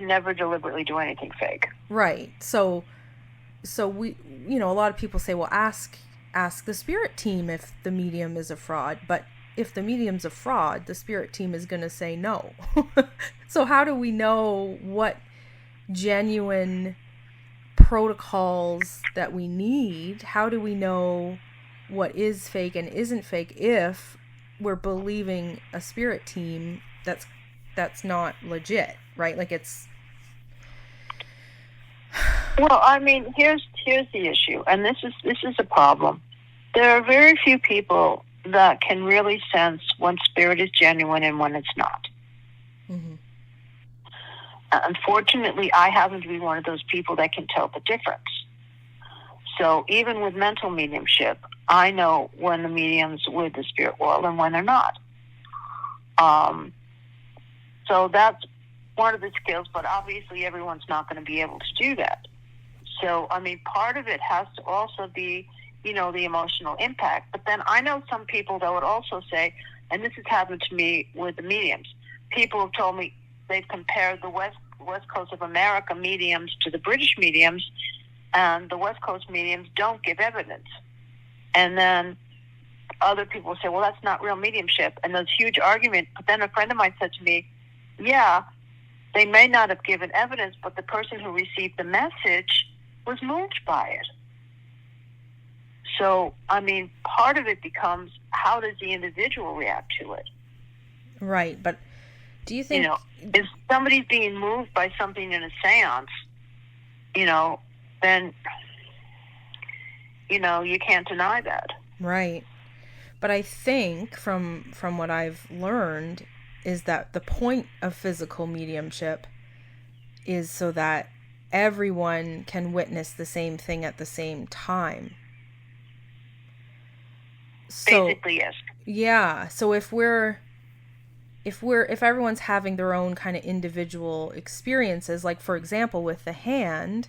never deliberately do anything fake. Right. So we, you know, a lot of people say, well, ask the spirit team if the medium is a fraud. But if the medium's a fraud, the spirit team is going to say no. So how do we know what genuine protocols that we need? How do we know what is fake and isn't fake if we're believing a spirit team that's not legit, right? Like it's... Well, I mean, here's the issue, and this is a problem. There are very few people that can really sense when spirit is genuine and when it's not. Mm-hmm. Unfortunately, I happen to be one of those people that can tell the difference. So even with mental mediumship, I know when the medium's with the spirit world and when they're not. So that's one of the skills, but obviously everyone's not going to be able to do that. So, I mean, part of it has to also be, you know, the emotional impact. But then I know some people that would also say, and this has happened to me with the mediums, people have told me they've compared the West Coast of America mediums to the British mediums, and the West Coast mediums don't give evidence. And then other people say, well, that's not real mediumship, and there's huge argument. But then a friend of mine said to me, yeah, they may not have given evidence, but the person who received the message was moved by it. So, I mean, part of it becomes, how does the individual react to it? Right, but do you think... You know, if somebody's being moved by something in a seance, you know, then, you know, you can't deny that. Right. But I think from what I've learned is that the point of physical mediumship is so that everyone can witness the same thing at the same time. So, basically, yes. Yeah. So if everyone's having their own kind of individual experiences, like for example with the hand,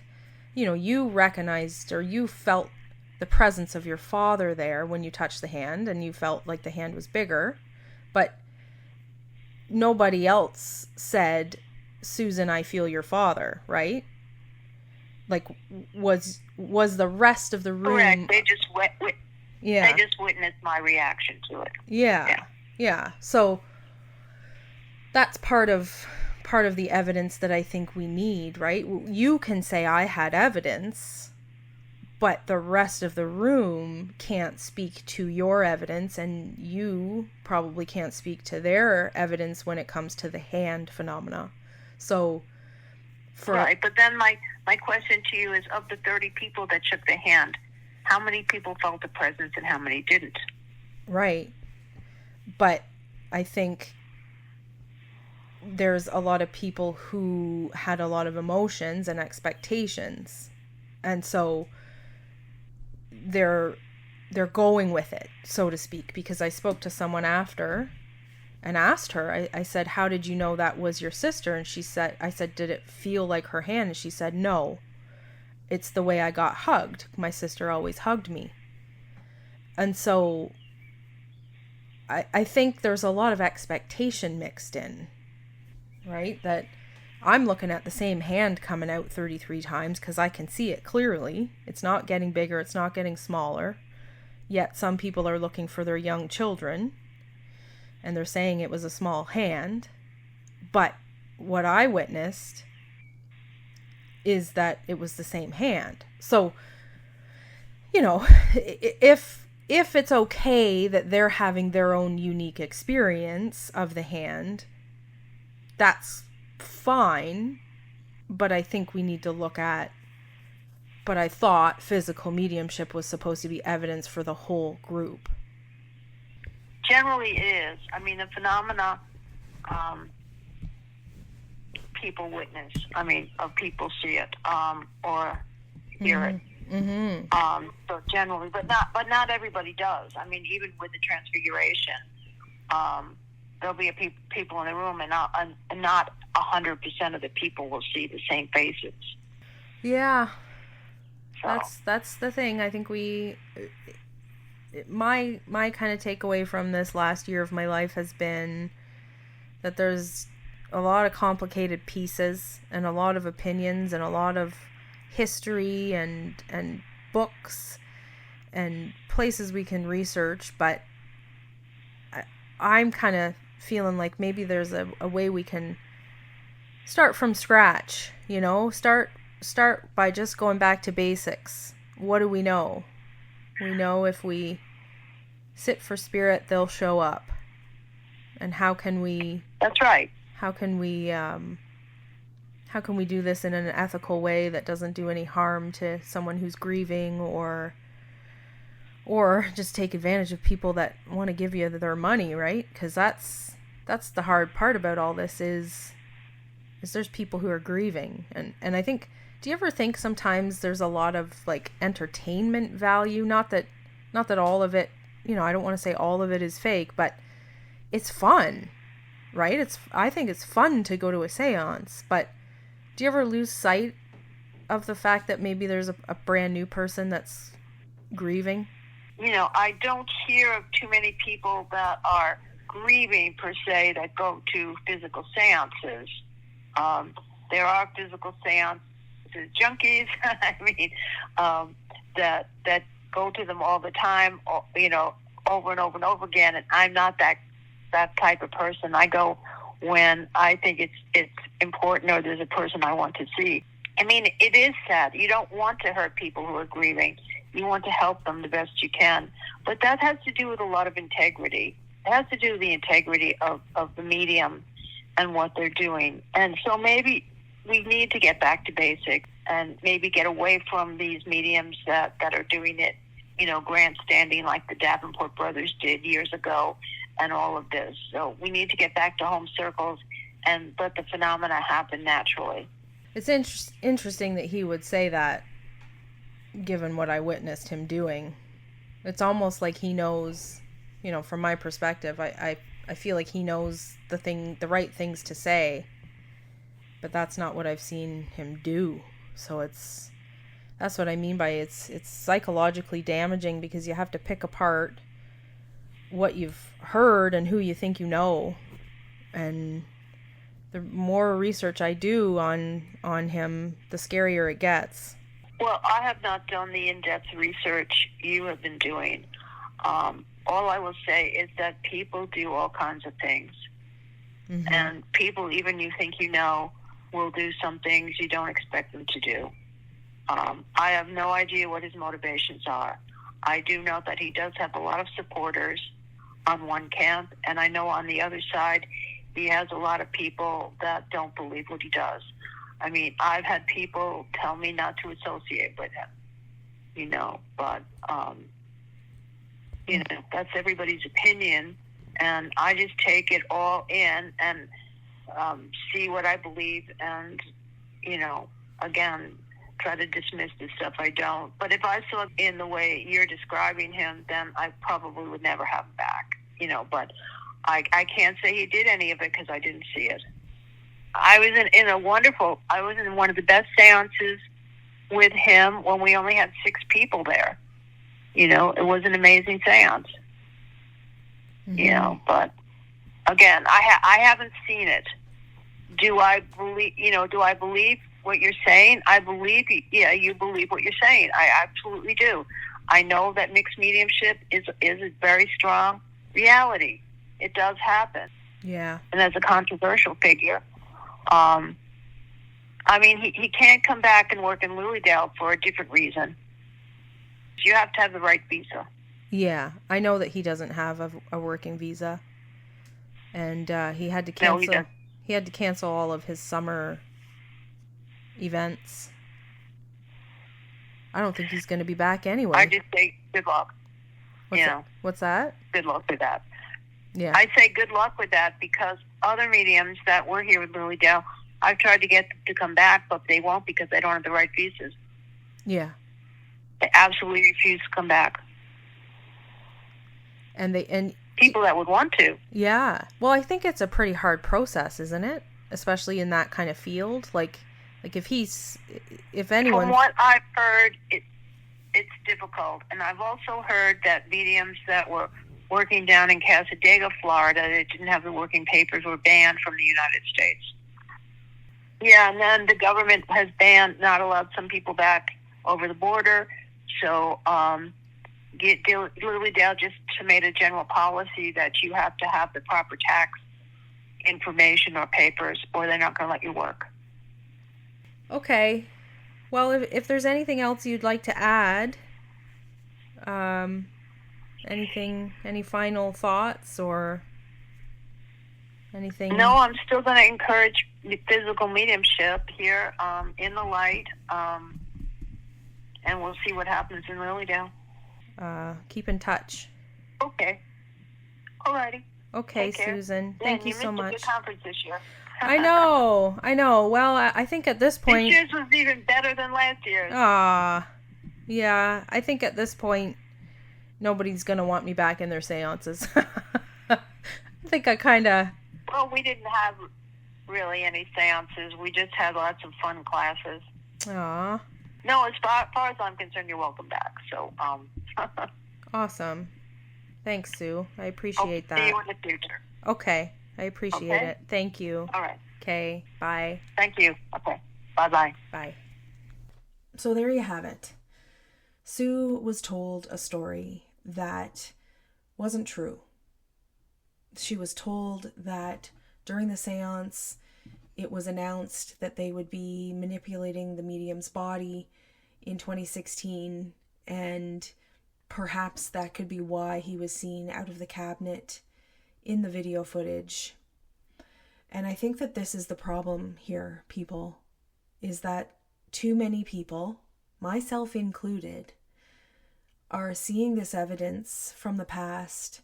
you recognized or you felt the presence of your father there when you touched the hand, and you felt like the hand was bigger, but nobody else said, Susan, I feel your father, right? Like, was the rest of the room... Correct. They just Yeah. They just witnessed my reaction to it. Yeah. So that's part of the evidence that I think we need, right? You can say I had evidence, but the rest of the room can't speak to your evidence, and you probably can't speak to their evidence when it comes to the hand phenomena. So right, but then my question to you is, of the 30 people that shook the hand, how many people felt the presence and how many didn't? Right. But I think there's a lot of people who had a lot of emotions and expectations. And so they're going with it, so to speak, because I spoke to someone after and asked her, I said, how did you know that was your sister? And I said, did it feel like her hand? And she said, no. It's the way I got hugged. My sister always hugged me. And so I think there's a lot of expectation mixed in, right? That I'm looking at the same hand coming out 33 times because I can see it clearly. It's not getting bigger. It's not getting smaller. Yet some people are looking for their young children and they're saying it was a small hand. But what I witnessed is that it was the same hand. So, if it's okay that they're having their own unique experience of the hand, that's fine. But I think we need to look at, but I thought physical mediumship was supposed to be evidence for the whole group. Generally it is. I mean, the phenomena people witness. I mean, people see it or hear it. Mm-hmm. So generally, but not everybody does. I mean, even with the transfiguration, there'll be people in the room, and not 100% of the people will see the same faces. Yeah, so. That's the thing. I think my kind of takeaway from this last year of my life has been that there's a lot of complicated pieces and a lot of opinions and a lot of history and books and places we can research, but I'm kind of feeling like maybe there's a way we can start from scratch, start by just going back to basics. What do we know? We know if we sit for spirit, they'll show up. And how can we... That's right. How can we do this in an ethical way that doesn't do any harm to someone who's grieving or just take advantage of people that want to give you their money, right? Because that's the hard part about all this is there's people who are grieving. And I think, do you ever think sometimes there's a lot of like entertainment value? Not that all of it, I don't want to say all of it is fake, but it's fun, right? I think it's fun to go to a seance, but do you ever lose sight of the fact that maybe there's a brand new person that's grieving? I don't hear of too many people that are grieving per se that go to physical seances. There are physical seances junkies, I mean, that go to them all the time, over and over and over again. And I'm not that type of person. I go when I think it's important or there's a person I want to see. I mean, it is sad. You don't want to hurt people who are grieving. You want to help them the best you can. But that has to do with a lot of integrity. It has to do with the integrity of the medium and what they're doing. And so maybe we need to get back to basics and maybe get away from these mediums that are doing it grandstanding like the Davenport brothers did years ago and all of this. So we need to get back to home circles and let the phenomena happen naturally. It's interesting that he would say that, given what I witnessed him doing. It's almost like he knows, from my perspective, I feel like he knows the right things to say, but that's not what I've seen him do. So that's what I mean by it's psychologically damaging, because you have to pick apart what you've heard and who you think you know. And the more research I do on him, the scarier it gets. Well, I have not done the in-depth research you have been doing. All I will say is that people do all kinds of things. Mm-hmm. And people, even you think you know, will do some things you don't expect them to do. I have no idea what his motivations are. I do know that he does have a lot of supporters on one camp, and I know on the other side he has a lot of people that don't believe what he does. I mean, I've had people tell me not to associate with him, but, that's everybody's opinion, and I just take it all in and see what I believe and, again, try to dismiss the stuff I don't. But if I saw it in the way you're describing him, then I probably would never have him back, but I can't say he did any of it because I didn't see it. I was in one of the best seances with him when we only had 6 people there. It was an amazing seance. Mm-hmm. But again, I haven't seen it. Do I believe what you're saying? I believe, you believe what you're saying. I absolutely do. I know that mixed mediumship is a very strong reality. It does happen. Yeah. And as a controversial figure, he can't come back and work in Lilydale for a different reason. You have to have the right visa. Yeah, I know that he doesn't have a working visa, and he had to cancel. No, he had to cancel all of his summer events. I don't think he's going to be back anyway. I just say good luck. What's that? Good luck with that. Yeah. I say good luck with that because other mediums that were here with Lilydale, I've tried to get them to come back, but they won't because they don't have the right visas. Yeah. They absolutely refuse to come back. And people that would want to. Yeah. Well, I think it's a pretty hard process, isn't it? Especially in that kind of field. Like if anyone. From what I've heard, it's difficult. And I've also heard that mediums that were working down in Casadega, Florida, that didn't have the working papers were banned from the United States. Yeah, and then the government has not allowed some people back over the border. So Lilydale just made a general policy that you have to have the proper tax information or papers, or they're not going to let you work. Okay. Well, if there's anything else you'd like to add, any final thoughts or anything? No, I'm still going to encourage physical mediumship here in the light, and we'll see what happens in Lilydale. Keep in touch. Okay. Alrighty. Okay, Susan. Thank you so much. You missed a good conference this year. I know. Well, I think at this point... This year's was even better than last year's. Yeah. I think at this point, nobody's going to want me back in their seances. I think I kind of... Well, we didn't have really any seances. We just had lots of fun classes. Aw. No, as far as I'm concerned, you're welcome back. So, Awesome. Thanks, Sue. I appreciate that. See you in the future. Okay. I appreciate it. Thank you. All right. Okay. Bye. Thank you. Okay. Bye-bye. Bye. So there you have it. Sue was told a story that wasn't true. She was told that during the seance, it was announced that they would be manipulating the medium's body in 2016, and perhaps that could be why he was seen out of the cabinet in the video footage. And I think that this is the problem here, people, is that too many people, myself included, are seeing this evidence from the past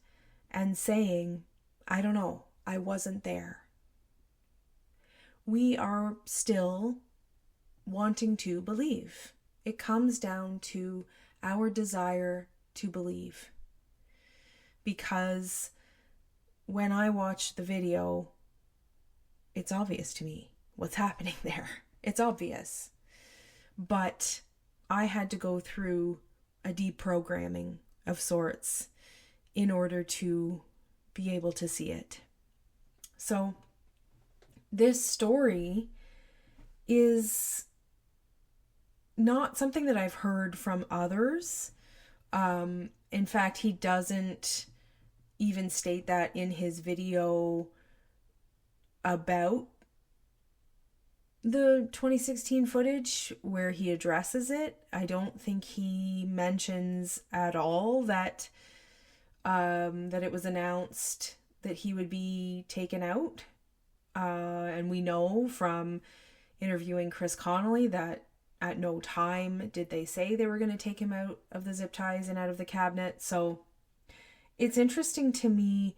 and saying, I don't know, I wasn't there. We are still wanting to believe. It comes down to our desire to believe. Because when I watch the video, it's obvious to me what's happening there. It's obvious. But I had to go through a deprogramming of sorts in order to be able to see it. So this story is not something that I've heard from others. In fact, he doesn't even state that in his video about the 2016 footage where he addresses it. I don't think he mentions at all that it was announced that he would be taken out. And we know from interviewing Chris Connolly that at no time did they say they were going to take him out of the zip ties and out of the cabinet. So it's interesting to me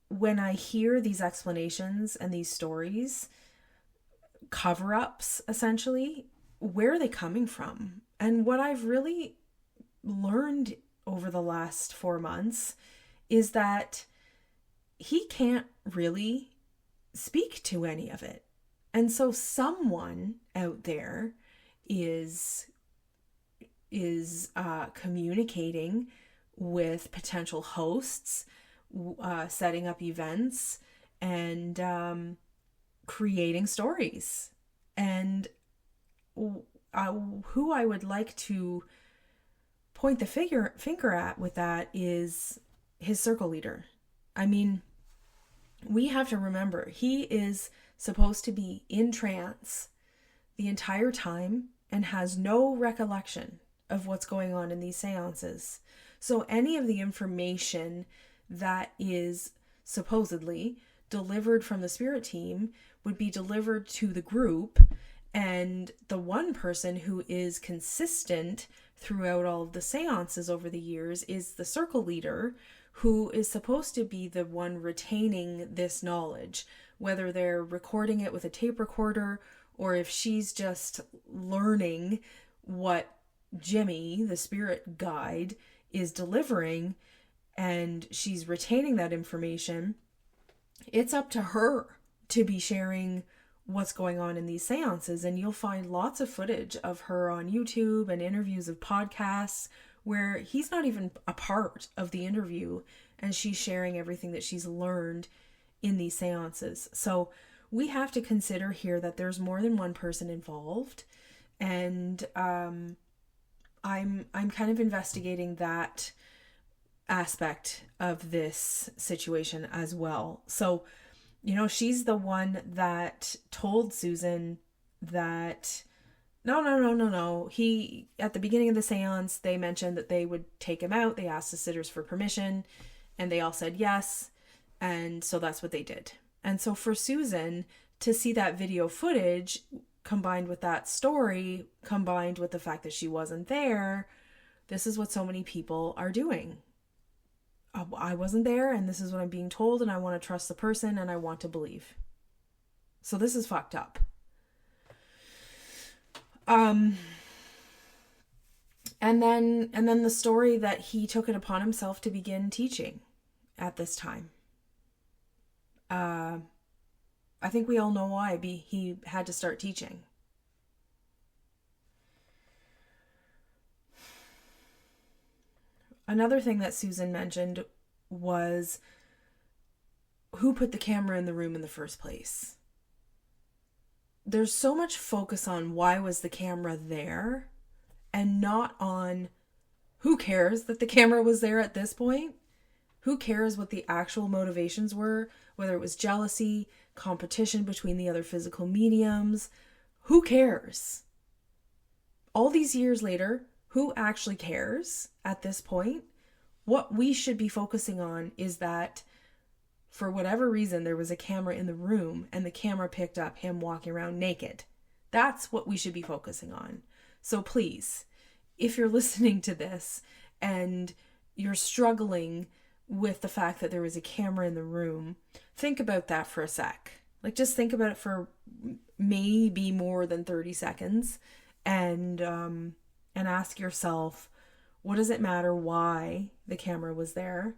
when I hear these explanations and these stories, cover-ups essentially, where are they coming from? And what I've really learned over the last 4 months is that he can't really speak to any of it. And so someone out there is communicating with potential hosts, setting up events, and creating stories. And who I would like to point the finger at with that is his circle leader. I mean, we have to remember, he is supposed to be in trance the entire time and has no recollection of what's going on in these seances. So any of the information that is supposedly delivered from the spirit team would be delivered to the group, and the one person who is consistent throughout all of the seances over the years is the circle leader, who is supposed to be the one retaining this knowledge, whether they're recording it with a tape recorder or if she's just learning what Jimmy, the spirit guide, is delivering and she's retaining that information. It's up to her to be sharing what's going on in these seances, and you'll find lots of footage of her on YouTube and interviews of podcasts where he's not even a part of the interview and she's sharing everything that she's learned in these seances. So we have to consider here that there's more than one person involved, and I'm kind of investigating that aspect of this situation as well. So, you know, she's the one that told Susan that no. He, at the beginning of the seance, they mentioned that they would take him out. They asked the sitters for permission and they all said yes. And so that's what they did. And so for Susan to see that video footage combined with that story, combined with the fact that she wasn't there, this is what so many people are doing. I wasn't there, and this is what I'm being told, and I want to trust the person, and I want to believe. So this is fucked up. And then the story that he took it upon himself to begin teaching at this time. I think we all know why he had to start teaching. Another thing that Susan mentioned was who put the camera in the room in the first place. There's so much focus on why was the camera there and not on who cares that the camera was there at this point. Who cares what the actual motivations were, whether it was jealousy, competition between the other physical mediums. Who cares? All these years later, who actually cares at this point? What we should be focusing on is that for whatever reason, there was a camera in the room and the camera picked up him walking around naked. That's what we should be focusing on. So please, if you're listening to this and you're struggling with the fact that there was a camera in the room, think about that for a sec. Like, just think about it for maybe more than 30 seconds and ask yourself, what does it matter why the camera was there?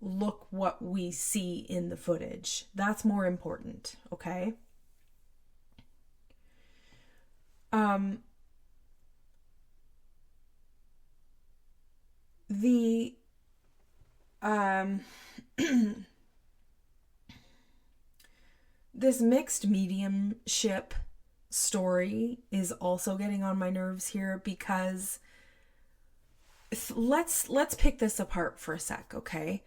Look what we see in the footage. That's more important, okay? This mixed mediumship story is also getting on my nerves here, because let's pick this apart for a sec, okay?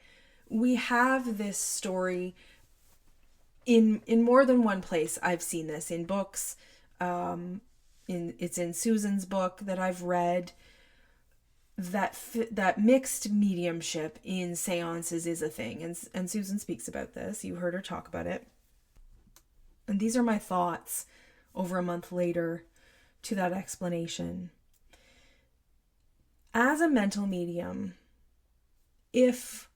We have this story in more than one place. I've seen this in books. It's in Susan's book that I've read, that mixed mediumship in seances is a thing, and Susan speaks about this. You heard her talk about it. And these are my thoughts over a month later to that explanation. As a mental medium, if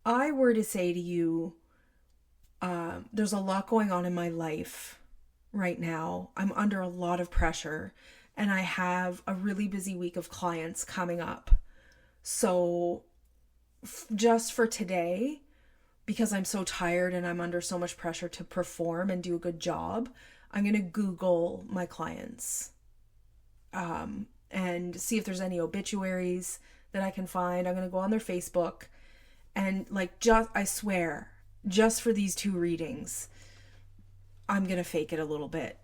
I were to say to you, there's a lot going on in my life right now, I'm under a lot of pressure, and I have a really busy week of clients coming up. So just for today, because I'm so tired and I'm under so much pressure to perform and do a good job, I'm going to Google my clients and see if there's any obituaries that I can find. I'm going to go on their Facebook and I swear, just for these 2 readings, I'm going to fake it a little bit.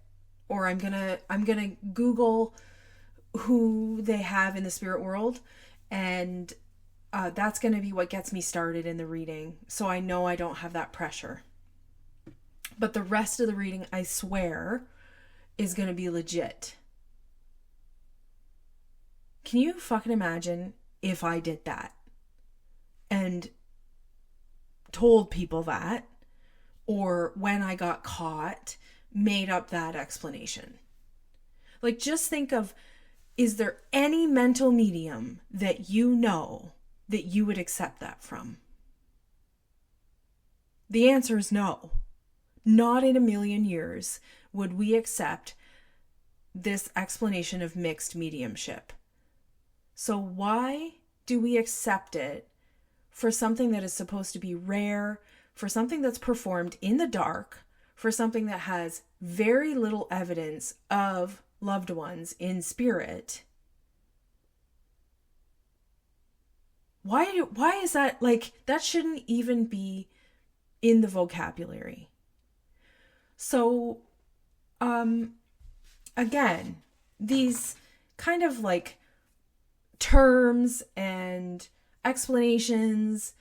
Or I'm going to Google who they have in the spirit world, and that's going to be what gets me started in the reading. So I know I don't have that pressure. But the rest of the reading, I swear, is going to be legit. Can you fucking imagine if I did that and told people that, or when I got caught, made up that explanation? Like, just think of, is there any mental medium that you know that you would accept that from? The answer is no. Not in a million years would we accept this explanation of mixed mediumship. So why do we accept it for something that is supposed to be rare, for something that's performed in the dark, for something that has very little evidence of loved ones in spirit? Why is that? Like, that shouldn't even be in the vocabulary. So, again, these kind of like terms and explanations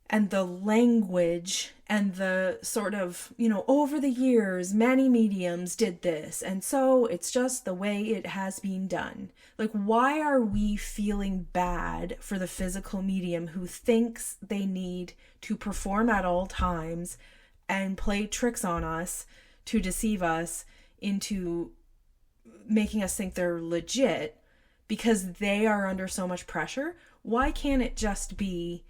and the language and the sort of, over the years, many mediums did this, and so it's just the way it has been done. Like, why are we feeling bad for the physical medium who thinks they need to perform at all times and play tricks on us to deceive us into making us think they're legit because they are under so much pressure? Why can't it just be,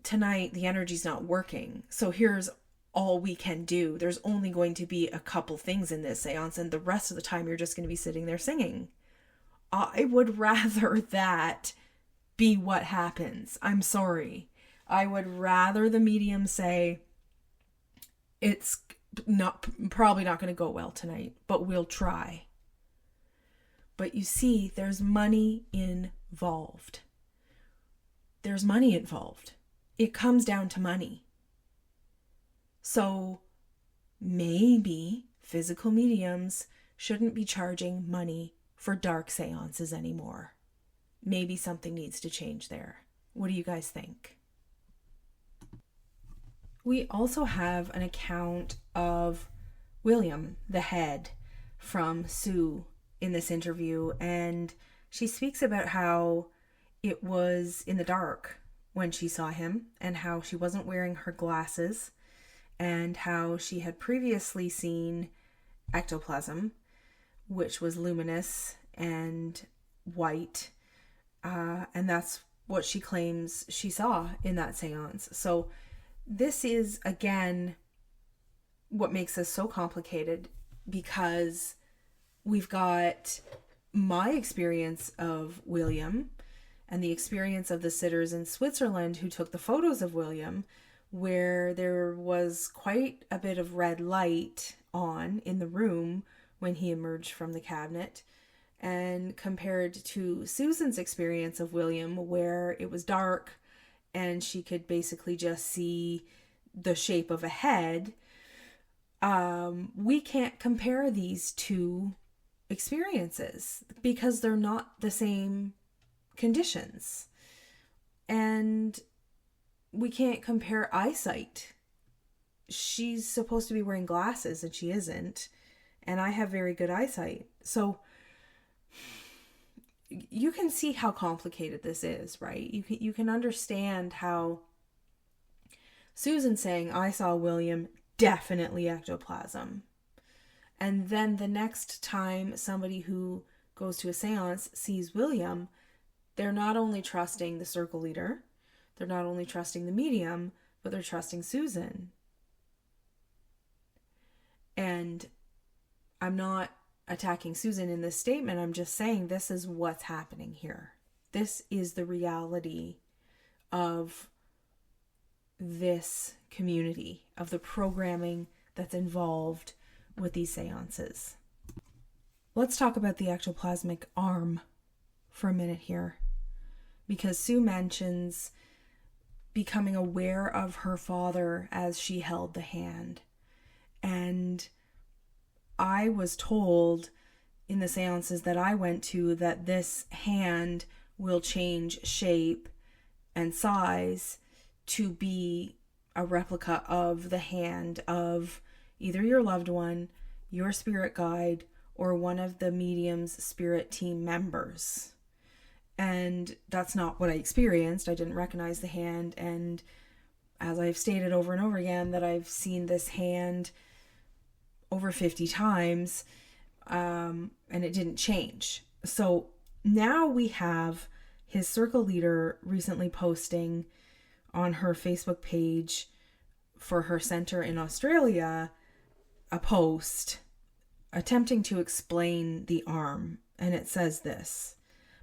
tonight the energy's not working, so here's all we can do. There's only going to be a couple things in this seance, and the rest of the time you're just going to be sitting there singing. I would rather that be what happens. I'm sorry. I would rather the medium say, it's probably not going to go well tonight, but we'll try. But you see, there's money involved. There's money involved. It comes down to money. So maybe physical mediums shouldn't be charging money for dark seances anymore. Maybe something needs to change there. What do you guys think? We also have an account of William, the head, from Sue in this interview, and she speaks about how it was in the dark when she saw him, and how she wasn't wearing her glasses, and how she had previously seen ectoplasm, which was luminous and white, And that's what she claims she saw in that seance. So this is, again, what makes this so complicated, because we've got my experience of William and the experience of the sitters in Switzerland who took the photos of William, where there was quite a bit of red light on in the room when he emerged from the cabinet, and compared to Susan's experience of William, where it was dark and she could basically just see the shape of a head. We can't compare these two experiences because they're not the same conditions. And we can't compare eyesight. She's supposed to be wearing glasses and she isn't. And I have very good eyesight. So you can see how complicated this is, right? You can understand how Susan saying, I saw William, definitely ectoplasm. And then the next time somebody who goes to a seance sees William, they're not only trusting the circle leader, they're not only trusting the medium, but they're trusting Susan. And I'm not attacking Susan in this statement. I'm just saying this is what's happening here. This is the reality of this community, of the programming that's involved with these seances. Let's talk about the ectoplasmic arm for a minute here, because Sue mentions becoming aware of her father as she held the hand. And I was told in the seances that I went to that this hand will change shape and size to be a replica of the hand of either your loved one, your spirit guide, or one of the medium's spirit team members. And that's not what I experienced. I didn't recognize the hand. And as I've stated over and over again, that I've seen this hand over 50 times, and it didn't change. So now we have his circle leader recently posting on her Facebook page for her center in Australia a post attempting to explain the arm. And it says this: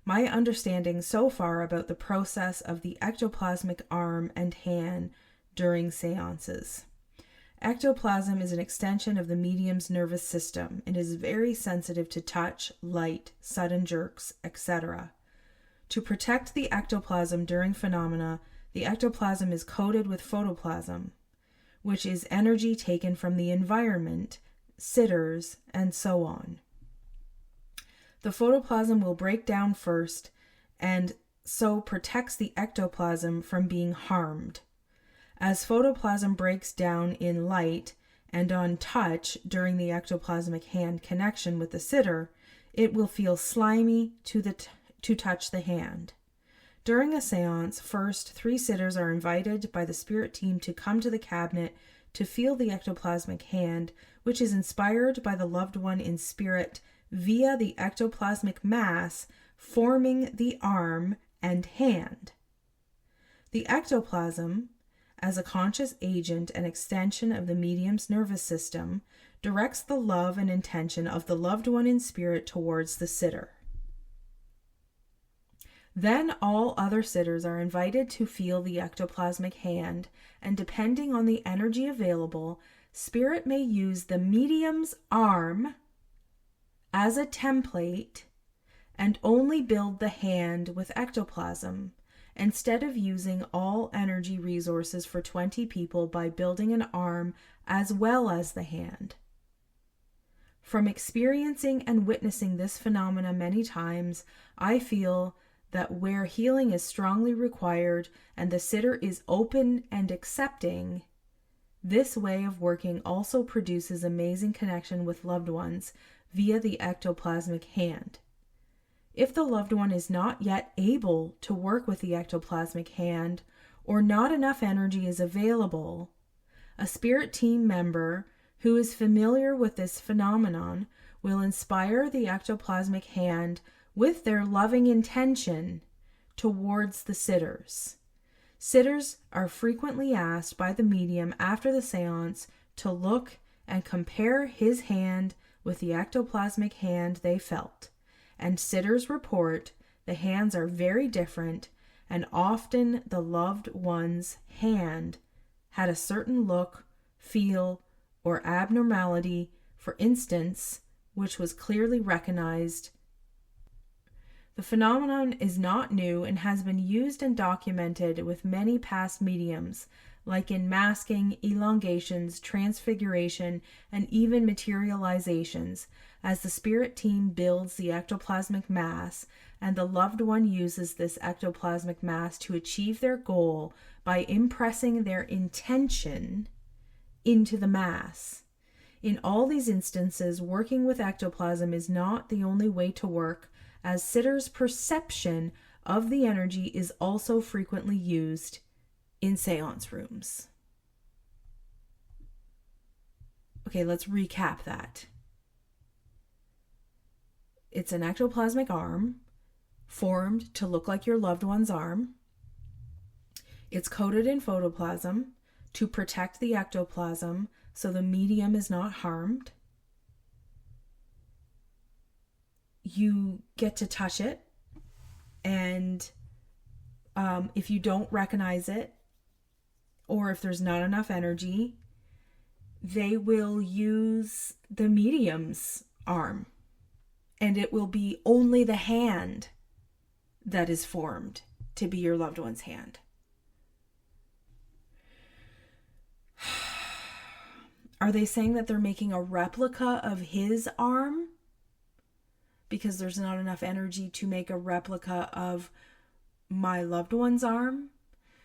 my understanding so far about the process of the ectoplasmic arm and hand during seances. Ectoplasm is an extension of the medium's nervous system and is very sensitive to touch, light, sudden jerks, etc. To protect the ectoplasm during phenomena, the ectoplasm is coated with photoplasm, which is energy taken from the environment, sitters, and so on. The photoplasm will break down first and so protects the ectoplasm from being harmed. As photoplasm breaks down in light and on touch during the ectoplasmic hand connection with the sitter, it will feel slimy to touch the hand. During a seance, first 3 sitters are invited by the spirit team to come to the cabinet to feel the ectoplasmic hand, which is inspired by the loved one in spirit via the ectoplasmic mass forming the arm and hand. The ectoplasm, as a conscious agent and extension of the medium's nervous system, directs the love and intention of the loved one in spirit towards the sitter. Then all other sitters are invited to feel the ectoplasmic hand, and depending on the energy available, spirit may use the medium's arm as a template and only build the hand with ectoplasm, instead of using all energy resources for 20 people by building an arm as well as the hand. From experiencing and witnessing this phenomena many times, I feel that where healing is strongly required and the sitter is open and accepting, this way of working also produces amazing connection with loved ones via the ectoplasmic hand. If the loved one is not yet able to work with the ectoplasmic hand, or not enough energy is available, a spirit team member who is familiar with this phenomenon will inspire the ectoplasmic hand with their loving intention towards the sitters. Sitters are frequently asked by the medium after the seance to look and compare his hand with the ectoplasmic hand they felt. And sitters report the hands are very different, and often the loved one's hand had a certain look, feel, or abnormality, for instance, which was clearly recognized. The phenomenon is not new and has been used and documented with many past mediums, like in masking, elongations, transfiguration, and even materializations, as the spirit team builds the ectoplasmic mass, and the loved one uses this ectoplasmic mass to achieve their goal by impressing their intention into the mass. In all these instances, working with ectoplasm is not the only way to work, as sitters' perception of the energy is also frequently used in seance rooms. Okay, let's recap that. It's an ectoplasmic arm formed to look like your loved one's arm. It's coated in photoplasm to protect the ectoplasm so the medium is not harmed. You get to touch it, and if you don't recognize it, or if there's not enough energy, they will use the medium's arm, and it will be only the hand that is formed to be your loved one's hand. Are they saying that they're making a replica of his arm? Because there's not enough energy to make a replica of my loved one's arm,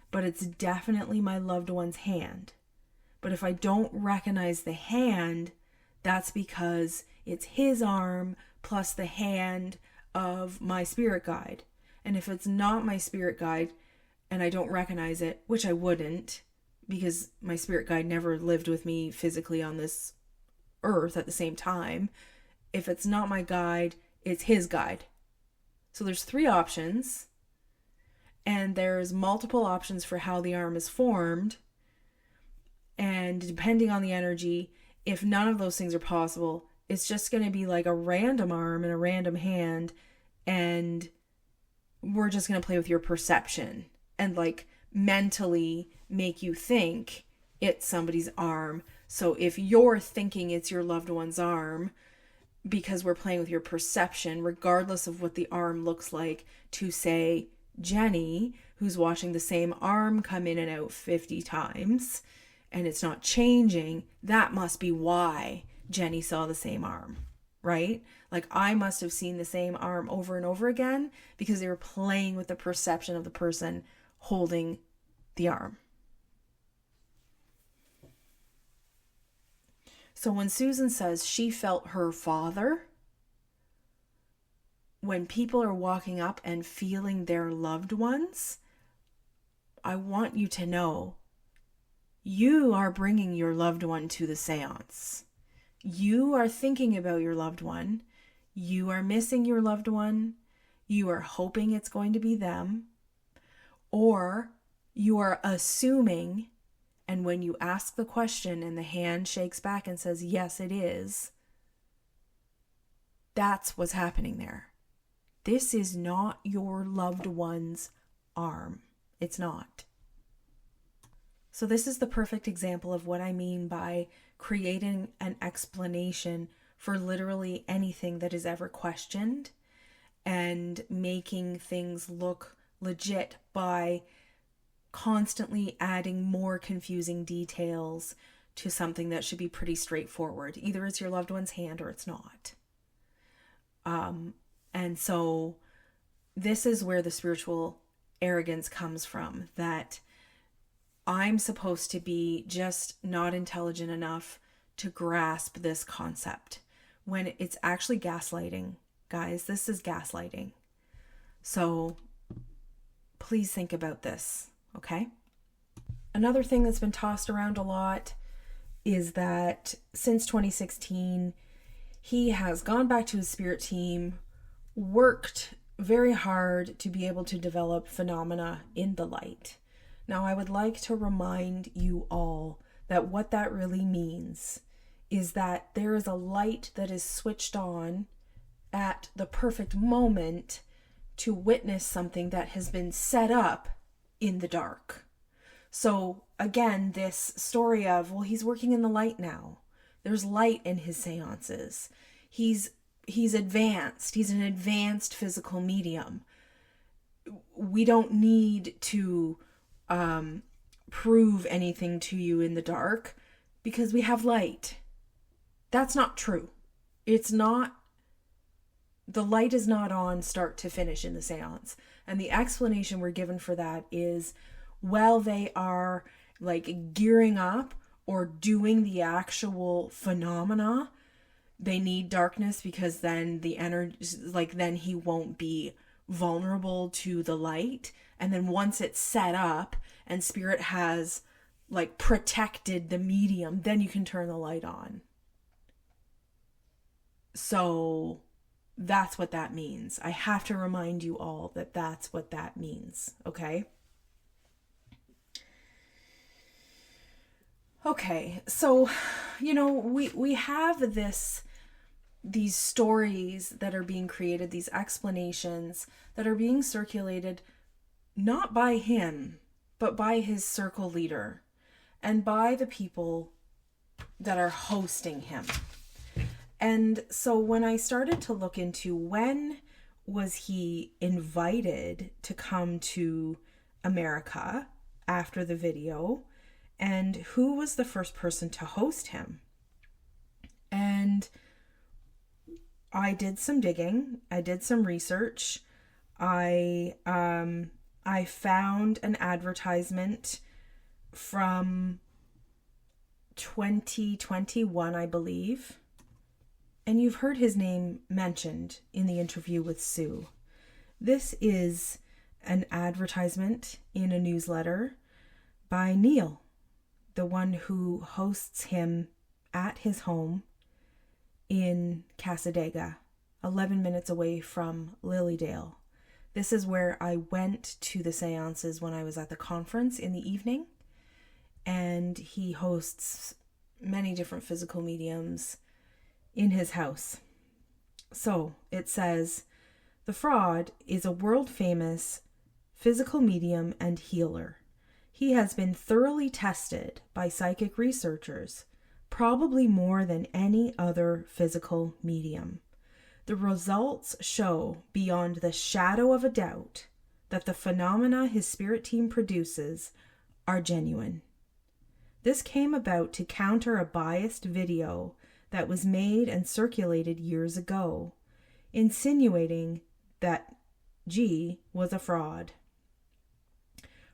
but it's definitely my loved one's hand. But if I don't recognize the hand, that's because it's his arm plus the hand of my spirit guide. And if it's not my spirit guide and I don't recognize it, which I wouldn't, because my spirit guide never lived with me physically on this earth at the same time, if it's not my guide, it's his guide. So there's 3 options, and there's multiple options for how the arm is formed. And depending on the energy, if none of those things are possible, it's just going to be like a random arm and a random hand, and we're just going to play with your perception and like mentally make you think it's somebody's arm. So if you're thinking it's your loved one's arm, because we're playing with your perception, regardless of what the arm looks like, to say Jeni, who's watching the same arm come in and out 50 times, and it's not changing, that must be why Jeni saw the same arm, right? Like I must have seen the same arm over and over again because they were playing with the perception of the person holding the arm. So when Susan says she felt her father, when people are walking up and feeling their loved ones, I want you to know you are bringing your loved one to the seance. You are thinking about your loved one. You are missing your loved one. You are hoping it's going to be them. Or you are assuming, and when you ask the question and the hand shakes back and says, yes, it is, that's what's happening there. This is not your loved one's arm. It's not. So this is the perfect example of what I mean by creating an explanation for literally anything that is ever questioned and making things look legit by constantly adding more confusing details to something that should be pretty straightforward. Either it's your loved one's hand or it's not. And so this is where the spiritual arrogance comes from, that I'm supposed to be just not intelligent enough to grasp this concept, when it's actually gaslighting. Guys, this is gaslighting. So please think about this, okay? Another thing that's been tossed around a lot is that since 2016, he has gone back to his spirit team, worked very hard to be able to develop phenomena in the light. Now, I would like to remind you all that what that really means is that there is a light that is switched on at the perfect moment to witness something that has been set up in the dark. So again, this story of, well, he's working in the light now. There's light in his seances. He's advanced. He's an advanced physical medium. We don't need to prove anything to you in the dark because we have light. That's not true. It's not. The light is not on start to finish in the seance. And the explanation we're given for that is while they are like gearing up or doing the actual phenomena, they need darkness because then the energy, like then he won't be vulnerable to the light. And then once it's set up and spirit has like protected the medium, then you can turn the light on. So that's what that means. I have to remind you all that that's what that means, okay? Okay, so, we have these stories that are being created, these explanations that are being circulated not by him, but by his circle leader and by the people that are hosting him. And so when I started to look into when was he invited to come to America after the video, and who was the first person to host him? And I did some digging. I did some research. I found an advertisement from 2021, I believe. And you've heard his name mentioned in the interview with Sue. This is an advertisement in a newsletter by Neil, the one who hosts him at his home in Cassadaga, 11 minutes away from Lilydale. This is where I went to the seances when I was at the conference in the evening. And he hosts many different physical mediums in his house. So it says, the fraud is a world-famous physical medium and healer. He has been thoroughly tested by psychic researchers, probably more than any other physical medium. The results show beyond the shadow of a doubt that the phenomena his spirit team produces are genuine. This came about to counter a biased video that was made and circulated years ago, insinuating that G was a fraud.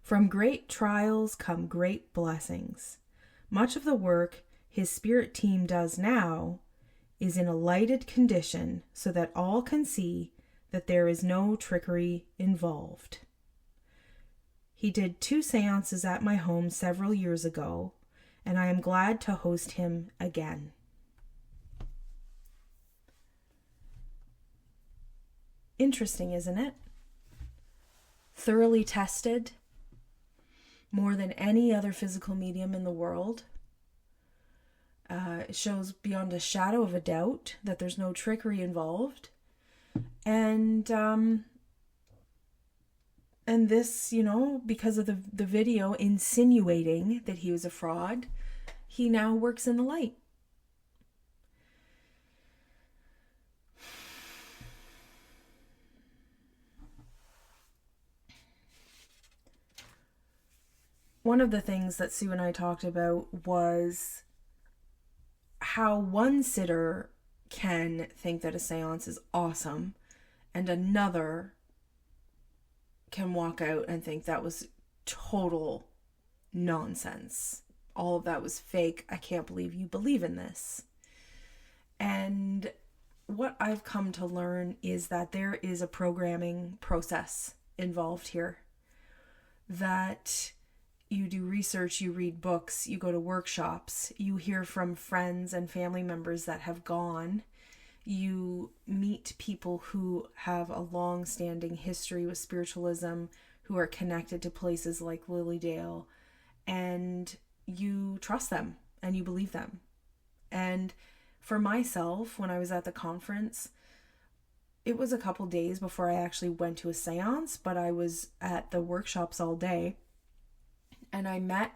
From great trials come great blessings. Much of the work his spirit team does now is in a lighted condition so that all can see that there is no trickery involved. He did 2 seances at my home several years ago, and I am glad to host him again. Interesting, isn't it? Thoroughly tested, more than any other physical medium in the world. It shows beyond a shadow of a doubt that there's no trickery involved. And this, because of the video insinuating that he was a fraud, he now works in the light. One of the things that Sue and I talked about was how one sitter can think that a seance is awesome and another can walk out and think that was total nonsense. All of that was fake. I can't believe you believe in this. And what I've come to learn is that there is a programming process involved here. That you do research, you read books, you go to workshops, you hear from friends and family members that have gone, You meet people who have a long-standing history with spiritualism, who are connected to places like Lilydale, and you trust them and you believe them. And for myself, when I was at the conference, it was a couple days before I actually went to a seance, but I was at the workshops all day, and I met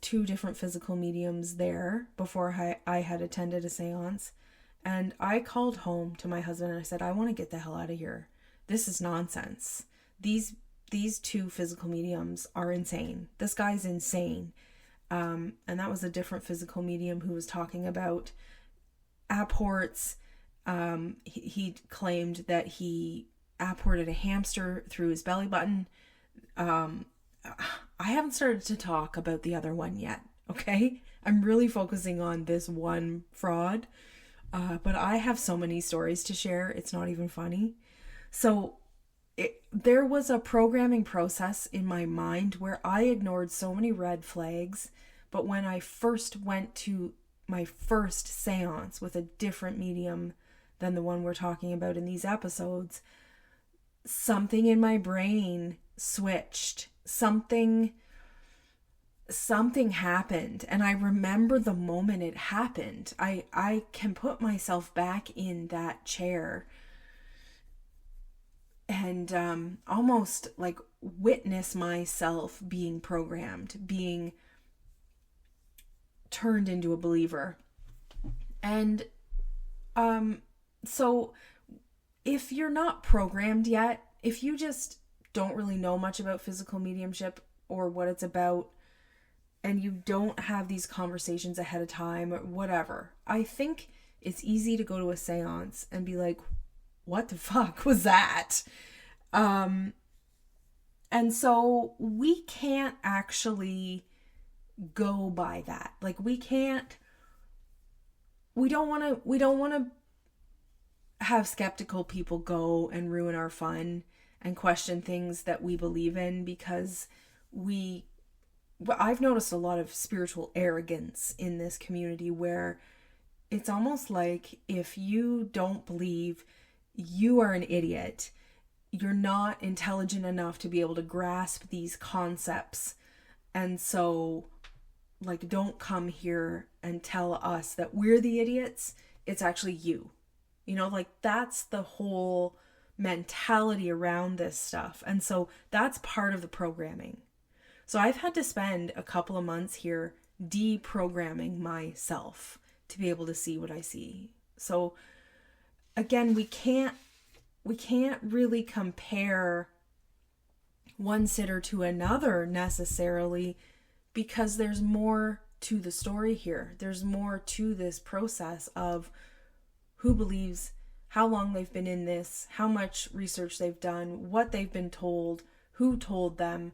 2 different physical mediums there before I had attended a seance. And I called home to my husband and I said, I want to get the hell out of here. This is nonsense. These 2 physical mediums are insane. This guy's insane. And that was a different physical medium who was talking about apports. He claimed that he apported a hamster through his belly button. I haven't started to talk about the other one yet, okay? I'm really focusing on this one fraud. But I have so many stories to share, it's not even funny. So there was a programming process in my mind where I ignored so many red flags. But when I first went to my first seance with a different medium than the one we're talking about in these episodes, something in my brain switched. Something happened, and I remember the moment it happened. I can put myself back in that chair and almost like witness myself being programmed, being turned into a believer. And so if you're not programmed yet, if you just don't really know much about physical mediumship or what it's about, and you don't have these conversations ahead of time or whatever, I think it's easy to go to a seance and be like, what the fuck was that? And so we can't actually go by that. Like we don't want to have skeptical people go and ruin our fun and question things that we believe in, because I've noticed a lot of spiritual arrogance in this community where it's almost like if you don't believe, you are an idiot. You're not intelligent enough to be able to grasp these concepts. And so, like, don't come here and tell us that we're the idiots. It's actually you. You know, like, that's the whole mentality around this stuff. And so that's part of the programming. So I've had to spend a couple of months here deprogramming myself to be able to see what I see. So again, we can't really compare one sitter to another necessarily, because there's more to the story here. There's more to this process of who believes, how long they've been in this, how much research they've done, what they've been told, who told them,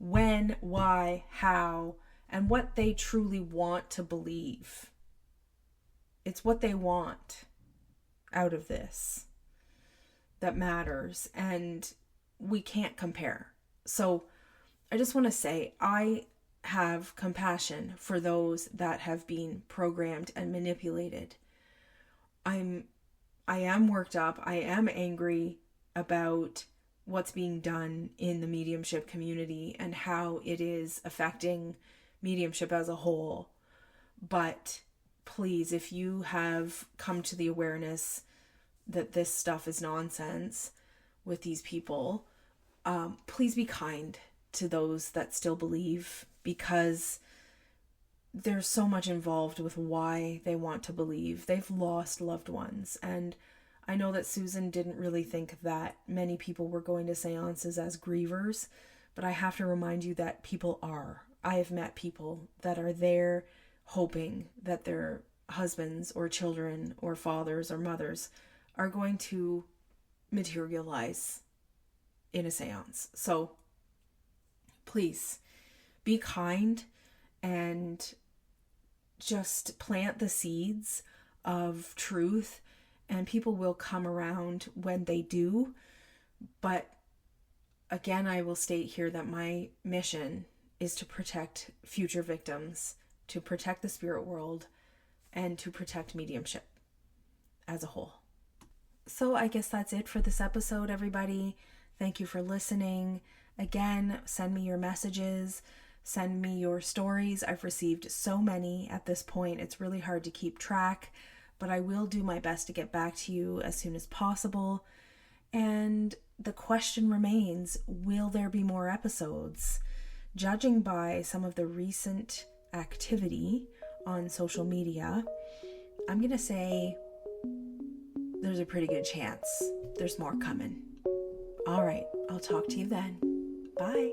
when, why, how, and what they truly want to believe. It's what they want out of this that matters, and we can't compare. So I just want to say, I have compassion for those that have been programmed and manipulated. I am worked up. I am angry about what's being done in the mediumship community and how it is affecting mediumship as a whole. But please, if you have come to the awareness that this stuff is nonsense with these people, please be kind to those that still believe, because there's so much involved with why they want to believe. They've lost loved ones, and I know that Susan didn't really think that many people were going to seances as grievers, but I have to remind you that people are. I have met people that are there hoping that their husbands or children or fathers or mothers are going to materialize in a seance. So please be kind and just plant the seeds of truth, and people will come around when they do. But again, I will state here that my mission is to protect future victims, to protect the spirit world, and to protect mediumship as a whole. So I guess that's it for this episode, everybody. Thank you for listening. Again, send me your messages. Send me your stories. I've received so many at this point. It's really hard to keep track, but I will do my best to get back to you as soon as possible. And the question remains, will there be more episodes? Judging by some of the recent activity on social media, I'm going to say there's a pretty good chance there's more coming. All right, I'll talk to you then. Bye.